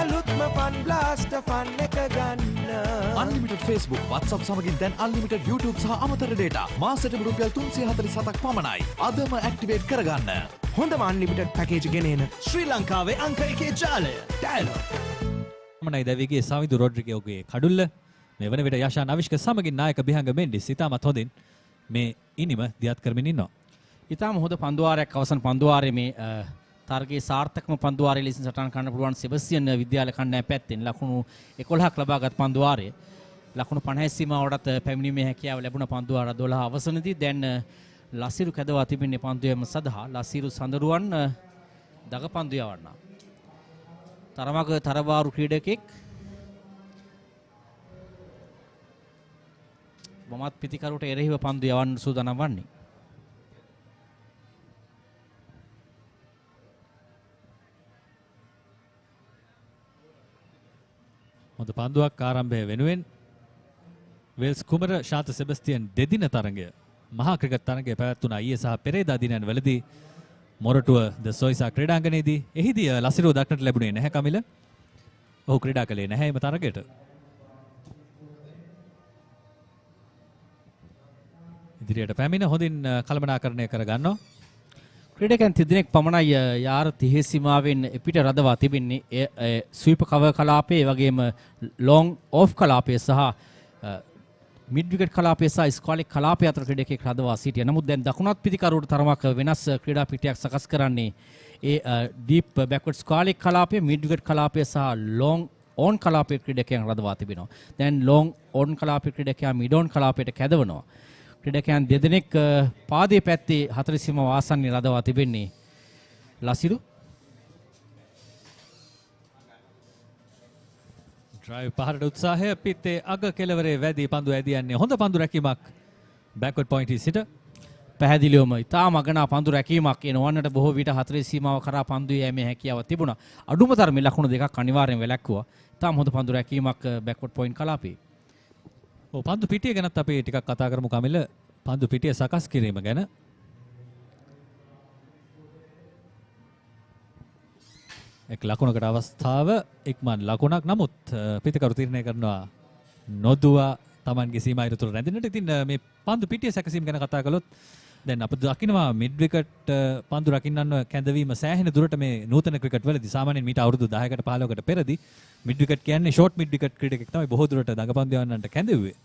අලුත්ම Fun Blast fun එක ගන්න Unlimited Facebook WhatsApp සමගින් දැන් unlimited YouTube සහ අමතර data මාසෙට රුපියල් 347ක් පමණයි. අදම activate කරගන්න. හොඳම unlimited package ගෙනෙන ශ්‍රී ලංකාවේ අංක 1 ජාලය Dialog මනයි දැවිගේ සමිදු රොඩ්රිගෝගේ කඩුල්ල මේ වන විට යෂාන් අවිෂ්ක සමගින් නායක බිහංග මෙන්ඩිස් ඉතාමත් හොඳින් මේ ඉනිම දියත් කරමින් ඉන්නවා. ඉතාම හොඳ පන්දුවාරයක් අවසන් පන්දුවාරයේ මේ තරගයේ සාර්ථකම පන්දුවාරයේ ලෙසින් සටහන් කරන්න පුළුවන් සෙබස්තියන් විද්‍යාල කණ්ඩායම පැත්තෙන් ලකුණු 11ක් ලබාගත් පන්දුවාරය. ලකුණු 50 සීමාවටත් පැමිණීමේ හැකියාව ලැබුණ පන්දුවාර 12 අවසනදී දැන් ලසිරු කැදවා තිබෙන්නේ පන්දුවේම සදහා ලසිරු සඳරුවන් දග පන්දු යවන්නා. තරමක තරබාරු ක්‍රීඩකෙක් බොමත් පිතිකරුට එරෙහිව පන්දු යවන්න සූදානම් වන්නේ. හොඳ පන්දුවක් ආරම්භය වෙනුවෙන් වෙල්ස් කුමර ශාත සෙබස්තියන් දෙදින තරගය මහා ක්‍රිකට් තරගය පැවැත්වුණා ඊයේ සහ පෙරේදා දිනයන් වලදී මොරටුව ද සොයිසා ක්‍රීඩාංගණයේදී එහිදී ලසිරුව දක්නට ලැබුණේ නැහැ කමිල. ඔහු ක්‍රීඩා කළේ නැහැ එම තරගයට. ඉදිරියට පැමිණ හොඳින් කළමනාකරණය කරගන්නවා. ක්‍රීඩකයන් 30 දෙනෙක් පමණයි යාර 30 සීමාවෙන් පිට රඳවා තිබෙන්නේ. ස්වීප් කවර් කලාපයේ වගේම ලොං ඔෆ් කලාපයේ සහ මිඩ් විකට් කලාපය සහ ස්ක්වාලික් කලාපය අතර ක්‍රීඩකයෙක් රඳවා සිටියා. නමුත් දැන් දකුණත් පිතිකරුවට තරමක් වෙනස් ක්‍රීඩා පිටියක් සකස් කරන්නේ ඒ ඩීප් බෑක්වර්ඩ් ස්ක්වාලික් කලාපය, මිඩ් විකට් කලාපය සහ ලොං ඕන් කලාපයේ ක්‍රීඩකයන් රඳවා තිබෙනවා. දැන් ලොං ඕන් කලාපයේ ක්‍රීඩකයා මිඩ් ඕන් කලාපයට කැදවනවා. ක්‍රීඩකයන් දෙදෙනෙක් පාදයේ පැත්තේ 40 සීමාව ආසන්නයේ රඳවා තිබෙන්නේ. ලසිරු ඩ්‍රයිව් පහරට උත්සාහය පිත්තේ අග කෙළවරේ වැදී පන්දු ඇදියන්නේ හොඳ පන්දු රැකීමක් බෑක්වර්ඩ් පොයින්ට් සිට පැහැදිලිවම ඉතාම අගනා පන්දු රැකීමක් එනවන්නට බොහෝ විට 40 සීමාව කරා පන්දු යෑමේ හැකියාව තිබුණා. අඩුම තරමේ ලකුණු දෙකක් අනිවාර්යෙන් වැළැක්වුවා. ඉතාම හොඳ පන්දු රැකීමක් බෑක්වර්ඩ් පොයින්ට් කලාපේ. ඔව් පන්දු පිටිය ගැනත් අපි ටිකක් කතා කරමු කමිල. පන්දු පිටිය සකස් කිරීම ගැන. එක් ලකුණකට අවස්ථාව ඉක්මන් ලකුණක්. නමුත් පිතිකරු තීරණය කරනවා නොදුවා තමන්ගේ සීමා ඉර තුළ රැඳෙන්නට. ඉතින් මේ පන්දු පිටිය සැකසීම ගැන කතා කළොත් දැන් අප දකිනවා මිඩ් විකට් පන්දු රකින්නව කැඳවීම සෑහෙන දුරට මේ නූතන ක්‍රිකට් වලදී සාමාන්‍යයෙන් මීට අවුරුදු 10කට 15කට පෙරදී මිඩ් විකට් කියන්නේ ෂෝට් මිඩ් විකට් ක්‍රීඩකෙක් තමයි බොහෝ දුරට දඟපන්දු යවන්නට කැඳෙව්වේ.